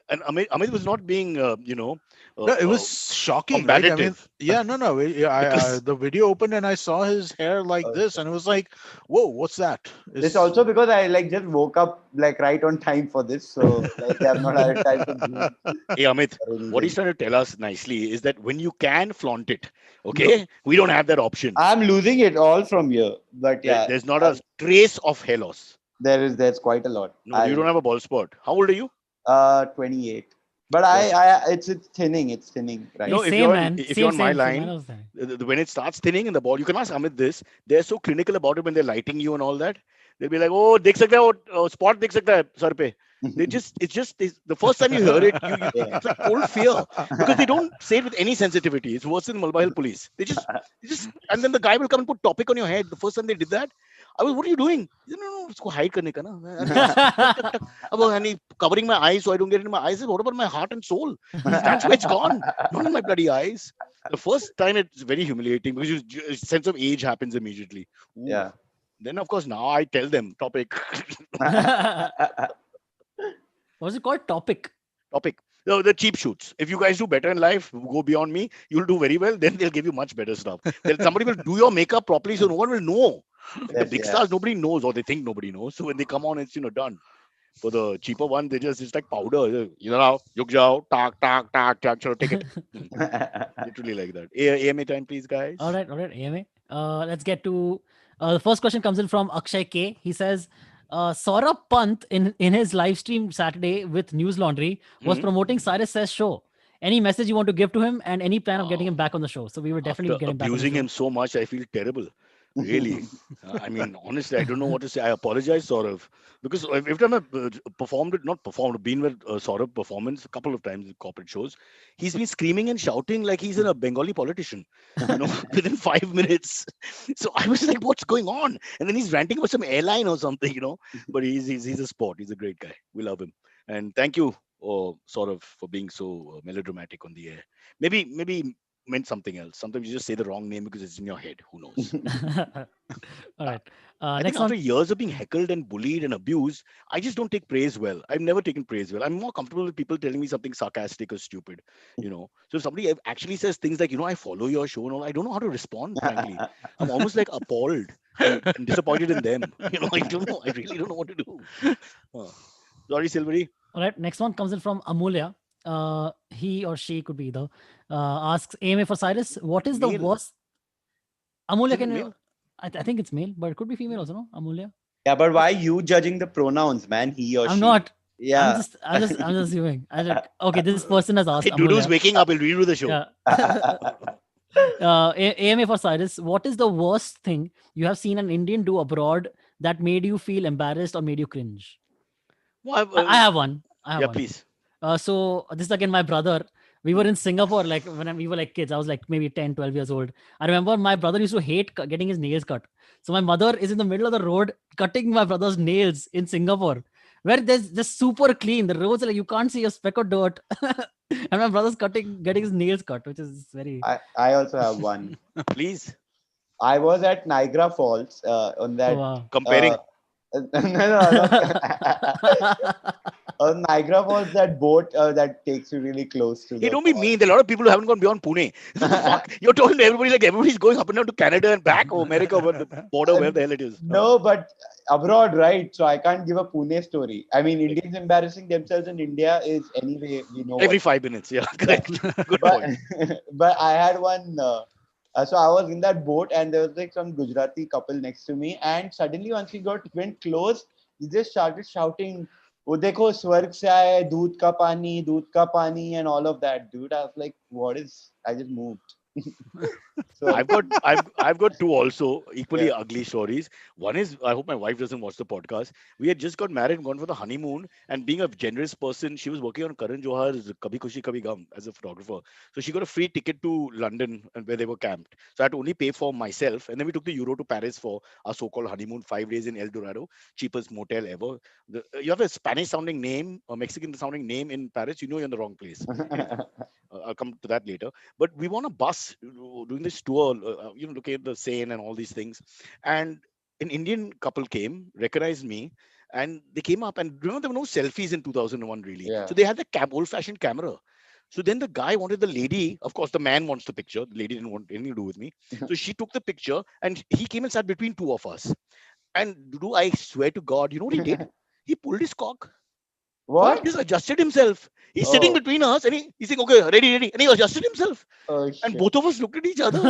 And Amit was not being, No, it was shocking, right? I mean, combative yeah, no. because The video opened and I saw his hair like Oh, this, and it was like, whoa, what's that? this It's also because I like just woke up like right on time for this, so like I've not had time to breathe Hey Amit, or what he's anything. trying to tell us nicely is that when you can flaunt it, okay, we don't have that option. I'm losing it all from here, but yeah, There's not a trace of hair loss. there's quite a lot. No, you don't have a bald spot. How old are you? 28, but Yes. it's thinning, right No, Hey, now. same man. if you're Same, on my same, same. I line, know that. when it starts thinning in the ball, you can ask Amit this. They're so clinical about it when they're lighting you and all that. They'll be like, "Oh, dekh sakta hai, spot dekh sakta hai, sar pe." The first time you hear it, Yeah. it's like cold fear because they don't say it with any sensitivity. It's worse than Mulbahal police. And then the guy will come and put topic on your head. The first time they did that, what are you doing? He said, no, usko hide karne ka na. And he just tuck, tuck, tuck. And he covering my eyes so I don't get it in my eyes. I said, what about my heart and soul? That's where it's gone, not in my bloody eyes. The first time it's very humiliating because a sense of age happens immediately. Ooh. Yeah. Then of course now I tell them topic. What's it called? Topic. Topic. The cheap shoots. If you guys do better in life, go beyond me, you'll do very well. Then they'll give you much better stuff. Then somebody will do your makeup properly, so no one will know. Like the Yes, big yeah. stars, nobody knows, or they think nobody knows. So when they come on, it's done. For the cheaper one, it's like powder. Now, yuk jao, tak, chalo, take it. Literally like that. AMA time, please, guys. All right, AMA. Let's get to the first question comes in from Akshay K. He says, Saurabh Pant in his live stream Saturday with News Laundry was Mhm. promoting Cyrus Says show. Any message you want to give to him and any plan of getting him back on the show? So we will definitely After get him back on the abusing show. him so much, I feel terrible. Really. I mean, honestly, I don't know what to say. I apologize, Saurav, because every time I've not performed, been with Saurav performance a couple of times in corporate shows, he's been screaming and shouting like he's a Bengali politician, within 5 minutes. So I was like, what's going on? And then he's ranting about some airline or something. But he's a sport. He's a great guy. We love him. And thank you, Saurav, for being so melodramatic on the air. Maybe meant something else. Sometimes you just say the wrong name because it's in your head. Who knows? All right. I think Next after one. years of being heckled and bullied and abused, I just don't take praise well. I've never taken praise well. I'm more comfortable with people telling me something sarcastic or stupid. So if somebody actually says things like, I follow your show and all, I don't know how to respond, frankly. I'm almost like appalled and disappointed in them. I don't know. I really don't know what to do. Sorry, Silvery. All right. Next one comes in from Amulya. He or she could be either. Asks AMA for Cyrus, what is the Male. worst? Amulya, Isn't it can you? male? I think it's male, but it could be female also, no? Amulya. Yeah, but why you judging the pronouns, man? He or I'm she. not. Yeah. I'm just assuming. Okay, this person has asked Hey, Dudu's Amulya. waking up. He'll redo the show. Yeah. AMA for Cyrus, what is the worst thing you have seen an Indian do abroad that made you feel embarrassed or made you cringe? Well, I have one. yeah, please. So this is again my brother. We were in Singapore, like when we were like kids. I was like maybe 10, 12 years old. I remember my brother used to hate getting his nails cut. So my mother is in the middle of the road cutting my brother's nails in Singapore, where there's just super clean. The roads are like you can't see a speck of dirt. And my brother's getting his nails cut, which is very. I also have one. Please. I was at Niagara Falls on Oh, that. wow. Comparing. No. On Niagara Falls, that boat that takes you really close to Hey, the don't be falls. mean. There are a lot of people who haven't gone beyond Pune. Fuck. You're talking to everybody like everybody's going up and down to Canada and back or America or the border, where the hell it is. No, but abroad, right? So I can't give a Pune story. I mean, Indians embarrassing themselves in India is anyway, we know. Every 5 minutes. Yeah, correct. Good but, point. but I had one. So I was in that boat and there was like some Gujarati couple next to me. And suddenly, once we went close, he just started shouting, "Oh, dekho, swarg se aaya hai, doodh ka pani," and all of that, dude. I was like, "What is?" I just moved. So I've got two also equally Yeah. ugly stories. One is, I hope my wife doesn't watch the podcast. We had just got married and gone for the honeymoon, and being a generous person, she was working on Karan Johar's Kabhi Khushi Kabhi Gum as a photographer. So she got a free ticket to London and where they were camped. So I had to only pay for myself, and then we took the Euro to Paris for our so-called honeymoon, 5 days in El Dorado, cheapest motel ever. You have a Spanish-sounding name, a Mexican-sounding name in Paris, you're in the wrong place. I'll come to that later. But we were on a bus doing this tour, looking at the Seine and all these things. And an Indian couple came, recognized me, and they came up, and remember there were no selfies in 2001 really. Yeah. So they had the old-fashioned camera. So then the guy wanted the lady, of course, the man wants the picture. The lady didn't want anything to do with me. So she took the picture and he came and sat between two of us. And do I swear to God, you know what he did? He pulled his cock. He What? just adjusted himself. He's sitting Oh, between us and he's saying, okay, ready, ready. And he adjusted himself. oh And shit. both of us looked at each other.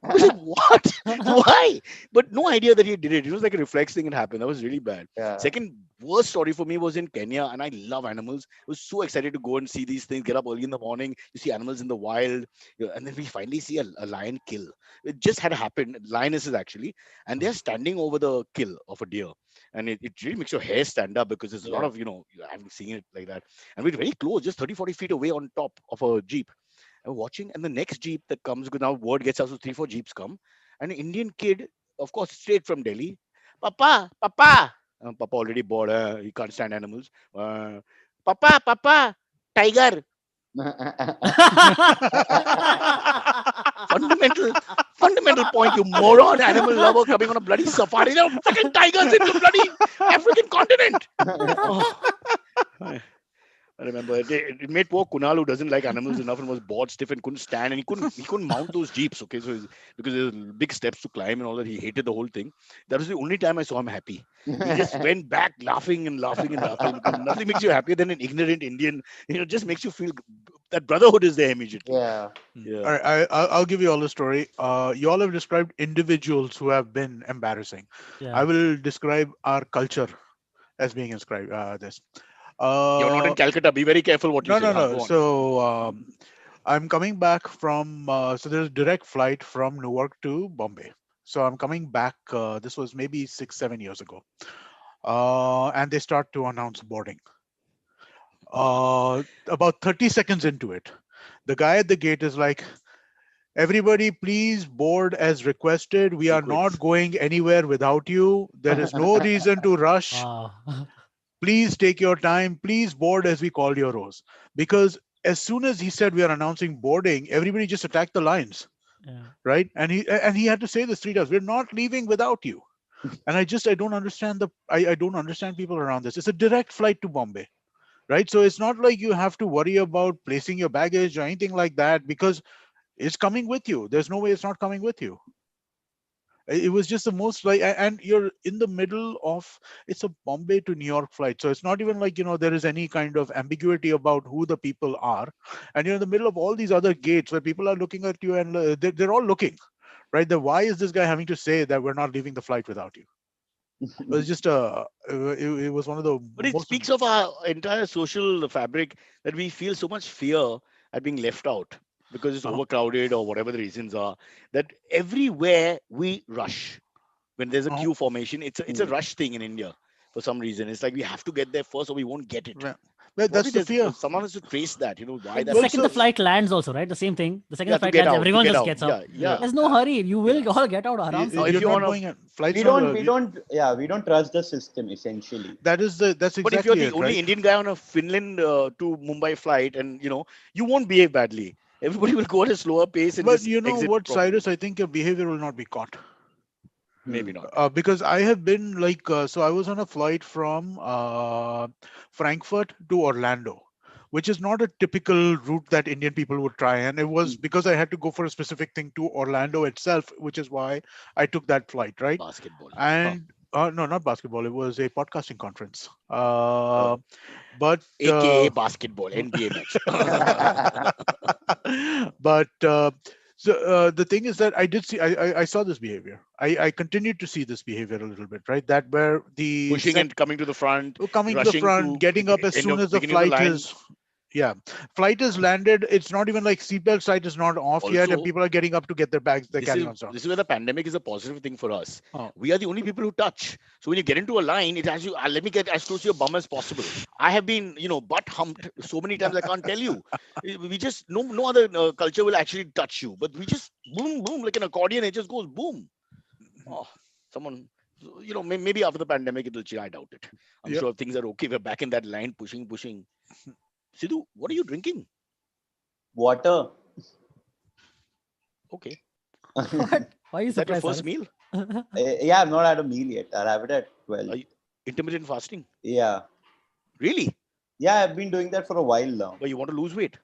I was like, what? Why? But no idea that he did it. It was like a reflex thing that happened. That was really bad. Yeah. Second worst story for me was in Kenya, and I love animals. I was so excited to go and see these things, get up early in the morning, you see animals in the wild, and then we finally see a lion kill. It just had happened, lionesses actually, and they're standing over the kill of a deer. And it really makes your hair stand up because there's a lot Yeah. of, I haven't seen it like that. And we're very close, just 30, 40 feet away on top of a Jeep. And watching, and the next Jeep that comes, because now word gets out, so 3, 4 Jeeps come. And an Indian kid, of course, straight from Delhi, Papa, Papa. Papa already bored, he can't stand animals. Papa, Papa, tiger. Fundamental, fundamental point, you moron, animal lover coming on a bloody safari. There are freaking tigers in the bloody African continent. Oh. I remember it made poor Kunal, who doesn't like animals enough and was bored stiff and couldn't stand, and he couldn't mount those jeeps. Okay, so because there's big steps to climb and all that, he hated the whole thing. That was the only time I saw him happy. He just went back laughing and laughing and laughing, because nothing makes you happier than an ignorant Indian. Just makes you feel that brotherhood is there immediately. Yeah. Yeah. All right, I'll give you all the story. You all have described individuals who have been embarrassing. I Yeah. will describe our culture as being inscribed. This. You're not in Calcutta. Be very careful what you No, say. no, no. Go on. So I'm coming back from. So there's a direct flight from Newark to Bombay. So I'm coming back. This was maybe 6, 7 years ago. And they start to announce boarding. About 30 seconds into it, the guy at the gate is like, everybody, please board as requested. We are Sequence. not going anywhere without you. There is no reason to rush. Wow. Please take your time. Please board as we call your rows. Because as soon as he said we are announcing boarding, everybody just attacked the lines, Yeah. right? And he had to say this 3 times. We're not leaving without you. And I don't understand I don't understand people around this. It's a direct flight to Bombay, right? So it's not like you have to worry about placing your baggage or anything like that, because it's coming with you. There's no way it's not coming with you. It was just the most like, and you're in the middle of, it's a Bombay to New York flight. So it's not even like, there is any kind of ambiguity about who the people are. And you're in the middle of all these other gates where people are looking at you, and they're all looking, right? Why is this guy having to say that we're not leaving the flight without you? It was just it was one of the But it most. speaks of our entire social fabric, that we feel so much fear at being left out because it's Uh-huh. overcrowded or whatever the reasons are, that everywhere we rush. When there's a Uh-huh. queue formation, it's a rush thing in India for some reason. It's like we have to get there first or we won't get it. Yeah. Well, Probably that's the fear. someone has to trace that, why Like the that Well, second the so- happens. flight lands, also, right? The same thing. The second Yeah, the to flight get lands, out, to everyone get just out. gets Yeah, up. yeah. There's no hurry. You will all get out aram se. If You're you're not on a- going at flights. We don't trust the system essentially. That's But if you're exactly the it, only right? Indian guy on a Finland to Mumbai flight, and you won't behave badly. Everybody will go at a slower pace and But just you know exit what, properly. Cyrus? I think your behavior will not be caught. Maybe not. Because I have been like, so I was on a flight from Frankfurt to Orlando, which is not a typical route that Indian people would try. And it was because I had to go for a specific thing to Orlando itself, which is why I took that flight, right? Basketball. And no, not basketball. It was a podcasting conference. Oh. But AKA basketball, NBA match. but the thing is that I did see, I saw this behavior. I continued to see this behavior a little bit, right? That where the Pushing and coming to the front, coming to the rushing front, to getting up as end soon of as the beginning of the flight line. is, flight is landed. It's not even like seatbelt sign is not off yet, and Also, people are getting up to get their bags, their this is carry-ons down. this is where the pandemic is a positive thing for us. Oh. We are the only people who touch. So when you get into a line, it has you. Let me get as close to your bum as possible. I have been, butt humped so many times I can't tell you. We just no other culture will actually touch you, but we just boom boom like an accordion. It just goes boom. Oh, someone. Maybe after the pandemic it'll change. I doubt it. I'm Yep. sure things are okay. We're back in that line, pushing. Sidhu, what are you drinking? Water. Okay. What? Why are you Is that your surprised? first meal? Yeah, I've not had a meal yet. I'll have it at 12. Are you- Intermittent fasting? Yeah. Really? Yeah, I've been doing that for a while now. But you want to lose weight?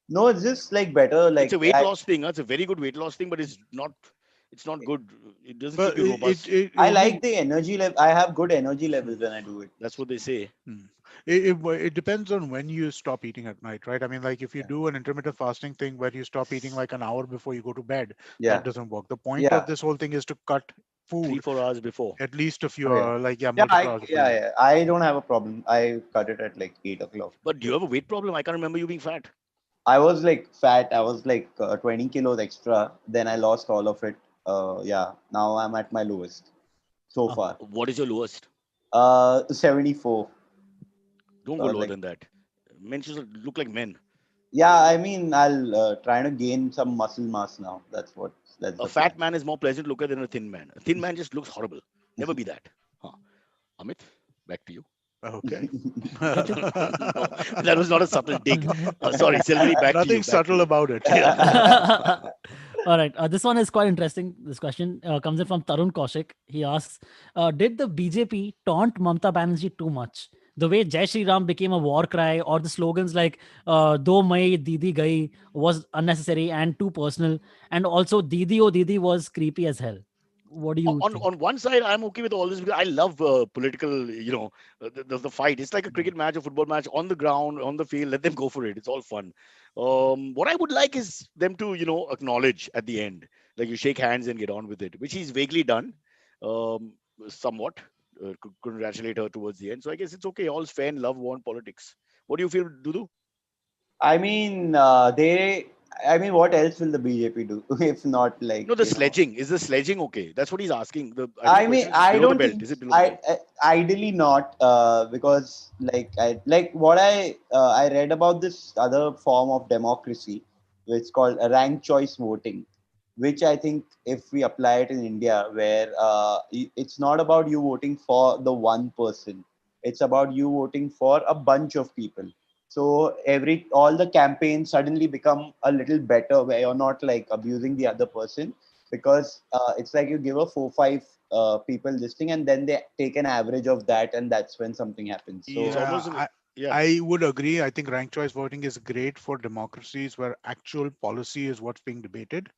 No, it's just like better. It's Like a weight loss thing. It's a very good weight loss thing, but it's not. It's not good. It doesn't keep But you robust. I I like mean, the energy level. I have good energy levels when I do it. That's what they say. hmm, it depends on when you stop eating at night, right? I mean, like if you Yeah. do an intermittent fasting thing where you stop eating like an hour before you go to bed, that Yeah. doesn't work. The point of Yeah. this whole thing is to cut Three, food 4 hours before. at least a few, Oh, yeah. Yeah, multiple hours before yeah, you. yeah. I don't have a problem. I cut it at like 8 o'clock. But do you have a weight problem? I can't remember you being fat. I was like fat. I was like 20 kilos extra. Then I lost all of it. Yeah. Now I'm at my lowest so far. What is your lowest? 74. Don't So go I was lower like, than that. Men should look like men. yeah. I mean, I'll try to gain some muscle mass now. That's A the plan. fat man is more pleasant looker than a thin man. A thin man just looks horrible. Never be that. Huh. Amit, back to you. Okay. No, that was not a subtle dig. Sorry, Selvani, back to you. Nothing Back to subtle you. about it. All right. This one is quite interesting. This question comes in from Tarun Kaushik. He asks, did the BJP taunt Mamata Banerjee too much? The way Jai Shri Ram became a war cry, or the slogans like Do Mai Didi Gai was unnecessary and too personal. And also Didi O Didi was creepy as hell. What do you think? On one side, I'm okay with all this because I love political, the fight. It's like a cricket match, a football match on the ground, on the field. Let them go for it. It's all fun. What I would like is them to, acknowledge at the end, like you shake hands and get on with it, which he's vaguely done, somewhat. Congratulate her towards the end. So I guess it's okay. All's fair in love, war, and politics. What do you feel, Dudu? I mean, I mean, what else will the BJP do if not like No, the sledging. Is the sledging okay? That's what he's asking. I think I the mean, question is I below the don't belt. think Is it below the belt? ideally not because like what I read about this other form of democracy, which is called ranked choice voting, which I think if we apply it in India, where it's not about you voting for the one person, it's about you voting for a bunch of people. So all the campaigns suddenly become a little better, where you're not like abusing the other person, because it's like you give a 4 5 people this thing, and then they take an average of that, and that's when something happens. It's So Yeah, almost yeah. I would agree. I think ranked choice voting is great for democracies where actual policy is what's being debated.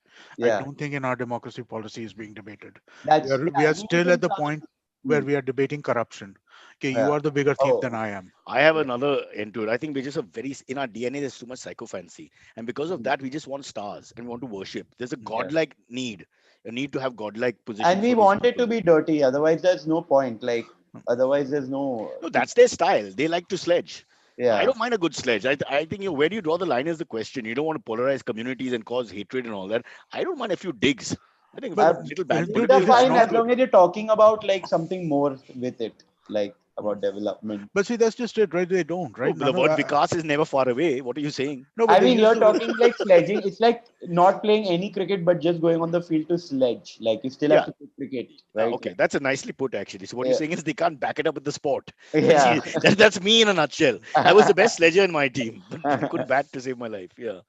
I yeah, don't think in our democracy policy is being debated. that's We yeah. are Even still at in the some, point where we are debating corruption. Okay, you yeah. are the bigger thief than Oh, I am. I have yeah. another end to it. I think we're just a very in our DNA. There's too much psychophancy, and because of Mhm. that, we just want stars and we want to worship. There's a Yeah. godlike need, a need to have godlike And positions we for these want it to people. be dirty. Otherwise, there's no point. Like otherwise, there's no. No, that's their style. They like to sledge. I Yeah. don't mind a good sledge. I think where do you draw the line is the question. You don't want to polarize communities and cause hatred and all that. I don't mind a few digs. I think But Uh, little bad Dude are politics, that's fine not as see, good. long as you're talking about like something more with it, like about development. but see, that's just it, right? They don't, No, right? but the None of word Vikas is never far away. What are you saying? no, but I they mean, use you're the word. talking like sledging. It's like not playing any cricket, but just going on the field to sledge. Like you still have Yeah. to play cricket, right? Okay, that's a nicely put actually. So what you're Yeah. saying is they can't back it up with the sport. Yeah. That's me in a nutshell. I was the best sledger in my team, but couldn't bat to save my life. Yeah.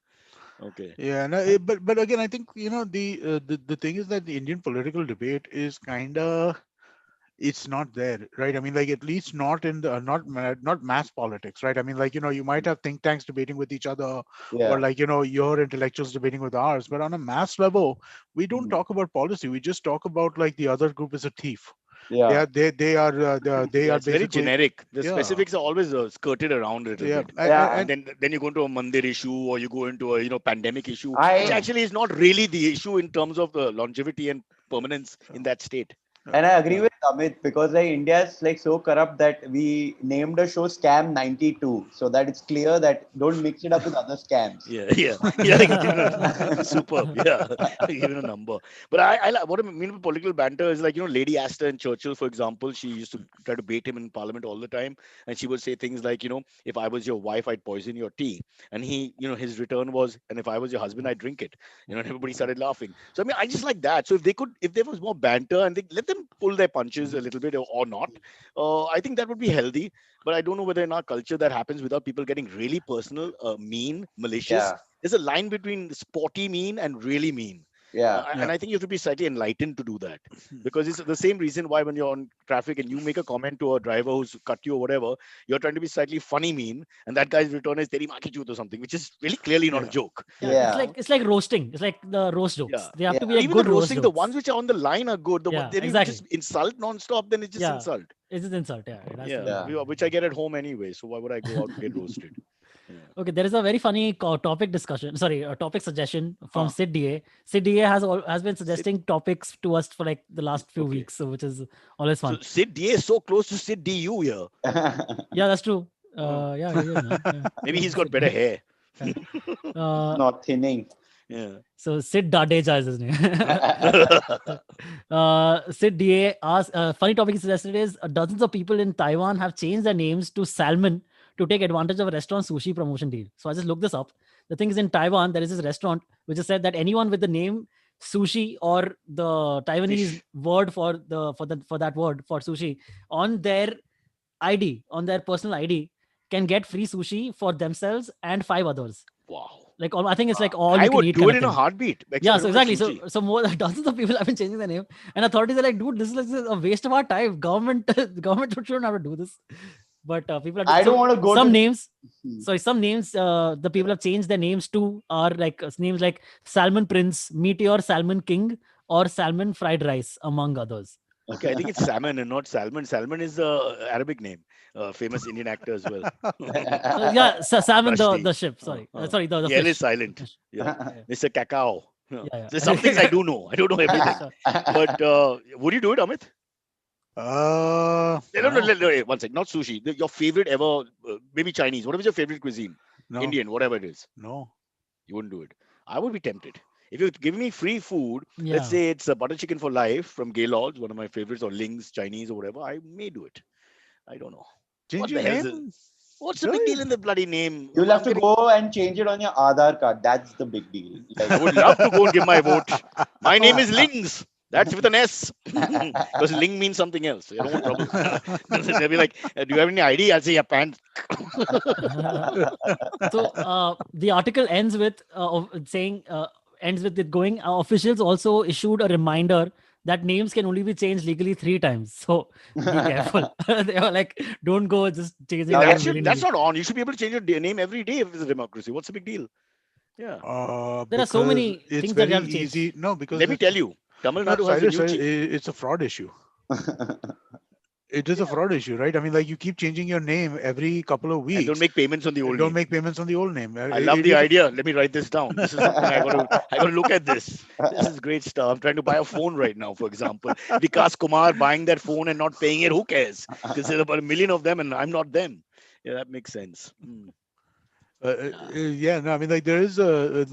Okay. Yeah, no, but again, I think the thing is that the Indian political debate is kind of it's not there, right? I mean, like at least not in the not mass politics, right? I mean, like you might have think tanks debating with each other, or Yeah. like your intellectuals debating with ours, but on a mass level, we don't Mhm. talk about policy. We just talk about like the other group is a thief. Yeah. They Yeah, are it's very basically generic. The yeah specifics are always skirted around a little yeah bit. Yeah. And then you go into a mandir issue or you go into a pandemic issue, which I actually is not really the issue in terms of the longevity and permanence in that state. uh, and I agree yeah. with Amit, because like India is like so corrupt that we named a show Scam 92, so that it's clear that don't mix it up with other scams. Yeah, yeah, yeah. Given a superb, yeah, given a number. But I like what I mean by political banter is like Lady Astor and Churchill, for example. She used to try to bait him in Parliament all the time, and she would say things like, if I was your wife, I'd poison your tea, and his return was, and if I was your husband, I'd drink it. And everybody started laughing. So I mean, I just like that. So if there was more banter and they let them pull their punches a little bit or not, I think that would be healthy. But I don't know whether in our culture that happens without people getting really personal, mean, malicious. Yeah. There's a line between sporty mean and really mean. Yeah. And I think you have to be slightly enlightened to do that, because it's the same reason why when you're on traffic and you make a comment to a driver who's cut you or whatever, you're trying to be slightly funny mean, and that guy's return is "teri maa ki chut" or something, which is really clearly not a Yeah. joke. Yeah, Yeah. it's like roasting. It's like the roast jokes. Yeah. They have to Yeah. be And like even the good roast roasting, the jokes. ones which are on the line are good. The Yeah, one they exactly. just insult non-stop, then it's just Yeah. insult. It's just insult. Yeah, it has to be. Yeah. Which I get at home anyway. So why would I go out to get roasted? Yeah. Okay, there is a very funny topic discussion. Sorry, a topic suggestion from Huh. Sid DA. Sid DA has been suggesting topics to us for like the last few Okay. weeks, so which is always So fun. Sid D is so close to Sid DU here. Yeah, that's true. Oh. Yeah, he is, man. Yeah. Maybe he's got better hair. Not thinning. Yeah. So Sid Dudeja is his name. Sid DA asked, funny topic he suggested is dozens of people in Taiwan have changed their names to Salmon to take advantage of a restaurant sushi promotion deal. So I just looked this up. The thing is, in Taiwan, there is this restaurant which has said that anyone with the name sushi or the Taiwanese Fish. word for that word for sushi on their ID, on their personal ID, can get free sushi for themselves and 5 others. Wow. Like I think it's like all I you can would eat do kind it of in a thing. heartbeat. Yeah, except so I don't like exactly. sushi. So more dozens of people have been changing their name, and authorities are like, dude, this is a waste of our time. Government shouldn't have to do this. But people are. I don't want to go some to names. Sorry, some names. The people have changed their names to are like names like Salmon Prince, Meteor Salmon King, or Salmon Fried Rice, among others. Okay, I think it's salmon and not salmon. Salmon is the Arabic name. Famous Indian actor as well. Yeah, Salmon Rushdie. the ship. Sorry, sorry the The L fish. is silent. Fish. Yeah. Mr. Cacao. Yeah. There's some things I do know. I don't know everything. Sure. But would you do it, Amit? No, wait, one sec. Not sushi. Your favorite ever, maybe Chinese. What is your favorite cuisine? No, Indian, whatever it is. no. You wouldn't do it. I would be tempted. If you give me free food, Yeah. let's say it's a butter chicken for life from Gaylord's, one of my favorites, or Ling's, Chinese, or whatever, I may do it. I don't know. Change What your the hell's name. What's the big deal in the bloody name? You'll have to getting- go and change it on your Aadhaar card. That's the big deal. I would love to go and give my vote. My name is Lings. That's with an S. Because Ling means something else. I don't want trouble. They'll be like, do you have any ID? I'll say, yeah, pants. So the article ends with it going. Officials also issued a reminder that names can only be changed legally 3 times. So be careful. They were like, don't go just changing. Yeah, names That's willy-nilly. not on. You should be able to change your name every day if it's a democracy. What's the big deal? Yeah. There are so Because many it's things that very you have to change. easy. No, because Let me tell you, Tamil Nadu has a Cyrus, new chief. it's a fraud issue. It is a fraud issue, right? I mean, like you keep changing your name every couple of And weeks. don't make payments on the You old don't name. make payments on the old name. I love the idea. Let me write this down. This is something I got to look at this. This is great stuff. I'm trying to buy a phone right now, for example. Vikas Kumar buying that phone and not paying it. Who cares? Because there's about 1 million of them and I'm not them. Yeah, that makes sense. Yeah, no, I mean, like there is a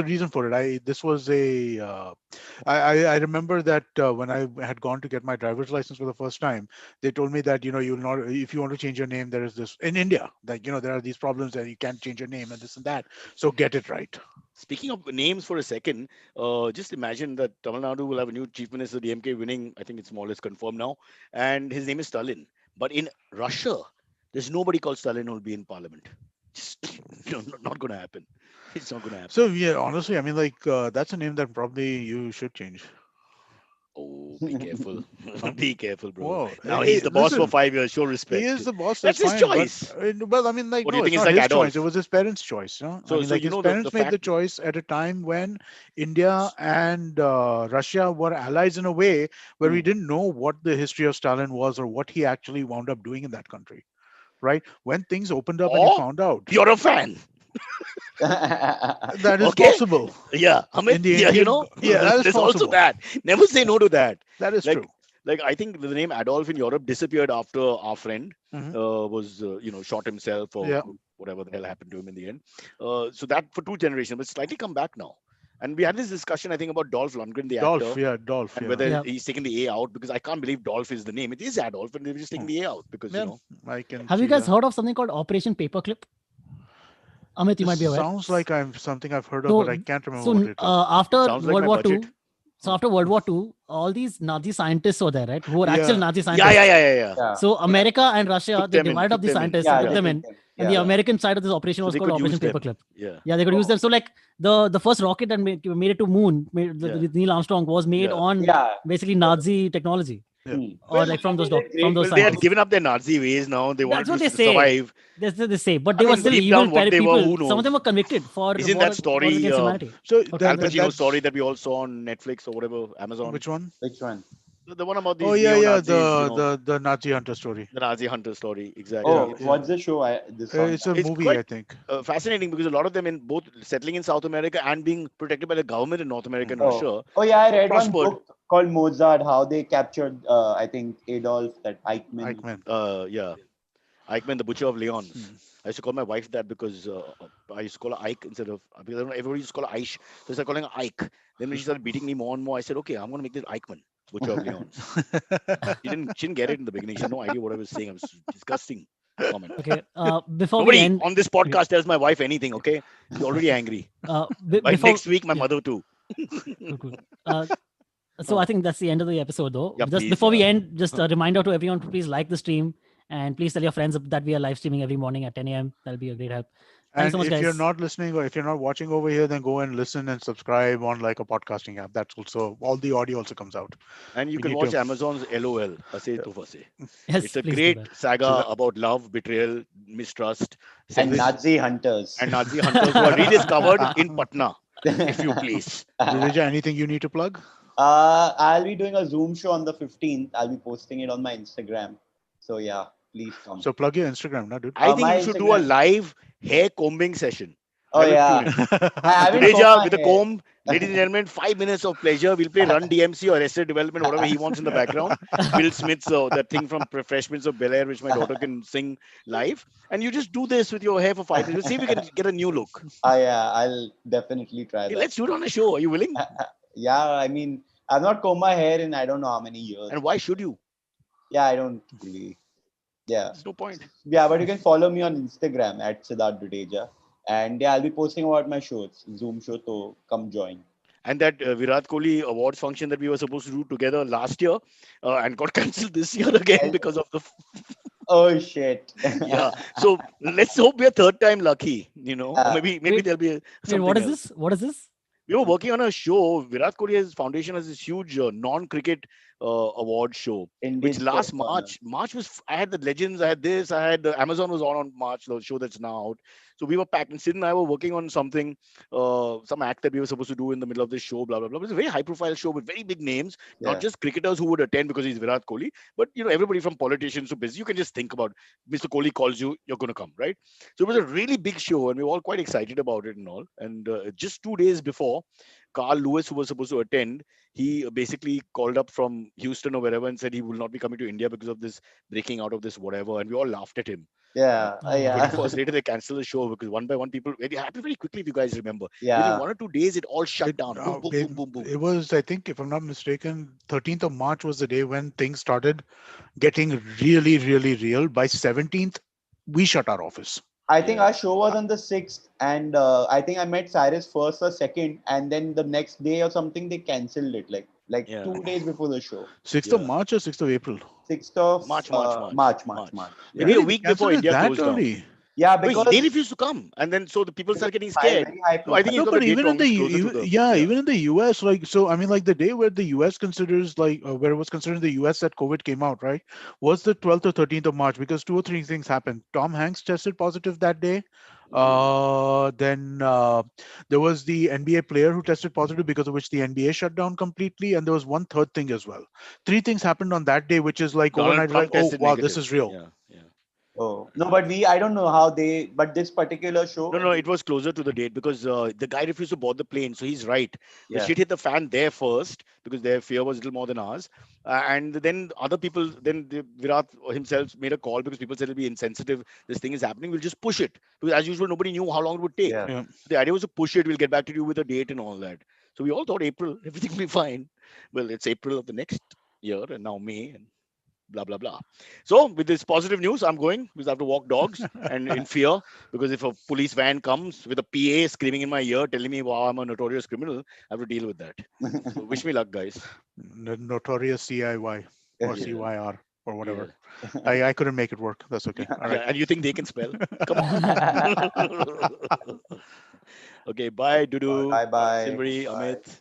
reason for it. This was I remember that when I had gone to get my driver's license for the first time, they told me that you'll not, if you want to change your name, there is this in India, like there are these problems that you can't change your name and this and that. So get it right. Speaking of names for a second, just imagine that Tamil Nadu will have a new chief minister, DMK winning. I think it's more or less confirmed now. And his name is Stalin. But in Russia, there's nobody called Stalin who will be in parliament. Just not going to happen. It's not going to happen. So yeah, honestly, I mean, like that's a name that probably you should change. Oh, be careful. Be careful, bro. Whoa. Now Hey, he's the boss for listen, 5 years. Show respect. He is the boss. That's his fine, choice. Well, I mean, like, What do you no, think it's is not like his Adolf? choice. It was his parents' choice. I So- mean, so like you his know the parents made the fact- choice at a time when India and Russia were allies in a way where we didn't know what the history of Stalin was or what he actually wound up doing in that country. Right? When things opened up and you Or found out You're a fan. that is Okay. possible. Yeah. Amit, In the yeah, Indian- know. yeah, that is There's also possible. that. Never say no to that. That is Like, true. Like I think the name Adolf in Europe disappeared after our friend Mhm. was shot himself or Yeah. whatever the hell happened to him in the end. So that for 2 generations, but slightly come back now. And we had this discussion, I think, about Dolph Lundgren, the Dolph, actor, yeah, Dolph. and Yeah. whether Yeah. he's taken the A out, because I can't believe Dolph is the name. It is Adolf, and they're just taking the A out because Yeah, I can. Have you see guys that. heard of something called Operation Paperclip? Amit, you might be aware. Sounds like something I've heard of, So- but I can't remember So what it is. after Sounds like World my War budget. II, so after World War II, all these Nazi scientists were there, right? Who were Yeah. actual Nazi scientists. Yeah. Yeah. So America and Russia, Took they them in, divided up took the them in. scientists, Yeah, put they them took in, them. And the Yeah. American side of this operation So was they called could use Operation them. Paperclip. Yeah. Yeah, they could use them. So like the first rocket that made it to moon, Yeah. with Neil Armstrong, was made Yeah. on Yeah. basically Nazi technology, Yeah. or Well, like from that those is a great Well, they had scientists. given up their Nazi ways now. They wanted That's what to they say. survive. That's what they say. But I they were mean, still deep evil down what they were, people. who Some of them knows? were convicted for Isn't war, that story against humanity. So Or Al that, Pacino's that's story that we all saw on Netflix or whatever, Amazon? which one? Which one? The one about Oh these yeah, yeah, neo-Nazis, you know, the Nazi hunter story. the Nazi hunter story. Exactly. Yeah, Oh, It's yeah. what's the show? This on. It's a it's movie, I quite think. fascinating because a lot of them in both settling in South America and being protected by the government in North America and Russia Oh yeah, I read one prospered. book called Mozart, how they captured, I think Adolf, that Eichmann. Eichmann. Yeah, Eichmann, the Butcher of Leons. Hmm. I used to call my wife that because I used to call her Ike instead of, because I don't know, everybody used to call her Aish. So I started calling her Ike. Then when she started beating me more and more, I said, okay, I'm going to make this Eichmann, Butcher of Leons. She didn't get it in the beginning. She had no idea what I was saying. I was disgusting comment. Okay. Before we Nobody end, on this podcast tells my wife anything, okay? She's already angry. By before next week, my yeah. mother too. Cool. So I think that's the end of the episode, though. Yeah, Just please, before we yeah. end, just a reminder to everyone to please like the stream and please tell your friends that we are live streaming every morning at 10 a.m. That'll be a great help. Thanks And so much, if guys. you're not listening or if you're not watching over here, then go and listen and subscribe on like a podcasting app. That's also all the audio also comes out. And you We can need watch to- Amazon's LOL, Ase to Fase. Yes, It's a please do great that. saga So that- about love, betrayal, mistrust, And sex, Nazi hunters. and Nazi hunters who are rediscovered in Patna, if you please. Dudeja, anything you need to plug? I'll be doing a Zoom show on the 15th. I'll be posting it on my Instagram. So yeah, please come. So plug your Instagram, now, dude. I think my you should do a Instagram- live hair combing session. Oh I will yeah, tune in. I haven't combed Dudeja my with a hair. comb. Ladies and gentlemen, 5 minutes of pleasure. We'll play Run DMC or Arrested Development, whatever he wants in the background. Will Smith's that thing from Fresh Prince of Bel Air, which my daughter can sing live. And you just do this with your hair for 5 minutes. We'll see if we can get a new look. Yeah, I'll definitely try Hey, that. let's do it on a show. Are you willing? Yeah, I mean, I've not combed my hair in I don't know how many years. And why should you? Yeah, I don't really. Yeah. There's no point. Yeah, but you can follow me on Instagram at Siddharth Dudeja. And yeah, I'll be posting about my shows, Zoom show, so come join. And that Virat Kohli awards function that we were supposed to do together last year and got cancelled this year again because of the. Oh shit. Yeah. So let's hope we're third time lucky, you know. Or maybe Wait, there'll be Wait, something what is else. this? What is this? We were working on a show. Virat Kohli's foundation has this huge non-cricket award show, Indian which last Sports Corner. March was. I had the Legends. I had this. I had Amazon was on March. The show that's now out. So we were packed. And Sid and I were working on something, some act that we were supposed to do in the middle of this show. Blah blah blah. It was a very high-profile show with very big names, Yeah. not just cricketers who would attend because he's Virat Kohli, but you know everybody from politicians to business. You can just think about Mr. Kohli calls you, you're going to come, right? So it was a really big show, and we were all quite excited about it and all. And just 2 days before, Carl Lewis, who was supposed to attend, he basically called up from Houston or wherever and said he will not be coming to India because of this breaking out of this whatever. And we all laughed at him. Yeah. Oh, Yeah. 24 hours later, they canceled the show because one by one, people, it happened very quickly, if you guys remember. Within Yeah. 1 or 2 days, it all shut down. Boom, boom, it, boom, boom, boom. it was, I think, if I'm not mistaken, 13th of March was the day when things started getting really, really real. By 17th, we shut our office. I think Yeah. our show was on the 6th, and I think I met Cyrus first or second, and then the next day or something they cancelled it, like Yeah. 2 days before the show. 6th of Yeah. March or 6th of April? 6th of March. March. Maybe a Really? week They before canceled it India that closed down. early? Yeah, No, because they refused to come. And then so the people started getting scared. very high No, I think profile. he's No, got but the date even in wrong. the It's closer to the, even in the US, like, so I mean, like the day where the US considers like where it was considered in the US that COVID came out, right, was the 12th or 13th of March, because 2 or 3 things happened. Tom Hanks tested positive that day. Then there was the NBA player who tested positive, because of which the NBA shut down completely, and there was one third thing as well. 3 things happened on that day, which is like Donald overnight, Trump like, oh tested wow, negative. this is real. Yeah, yeah. Oh no, but I don't know how but this particular show. No, it was closer to the date because the guy refused to board the plane. So he's right. The Yeah. shit hit the fan there first because their fear was a little more than ours. And then other people, Virat himself made a call because people said it'll be insensitive. This thing is happening. We'll just push it. Because as usual, nobody knew how long it would take. Yeah. Yeah. The idea was to push it. We'll get back to you with a date and all that. So we all thought April, everything will be fine. Well, it's April of the next year and now May and blah, blah, blah. So with this positive news, I'm going because I have to walk dogs and in fear, because if a police van comes with a PA screaming in my ear telling me, wow, I'm a notorious criminal, I have to deal with that. So wish me luck, guys. Notorious CIY or Yeah. CYR. or whatever. Yeah. I couldn't make it work. That's okay. All Yeah, right. and you think they can spell? Come on. Okay, bye, Dudu, Bye bye. Silvery, Bye. Amit.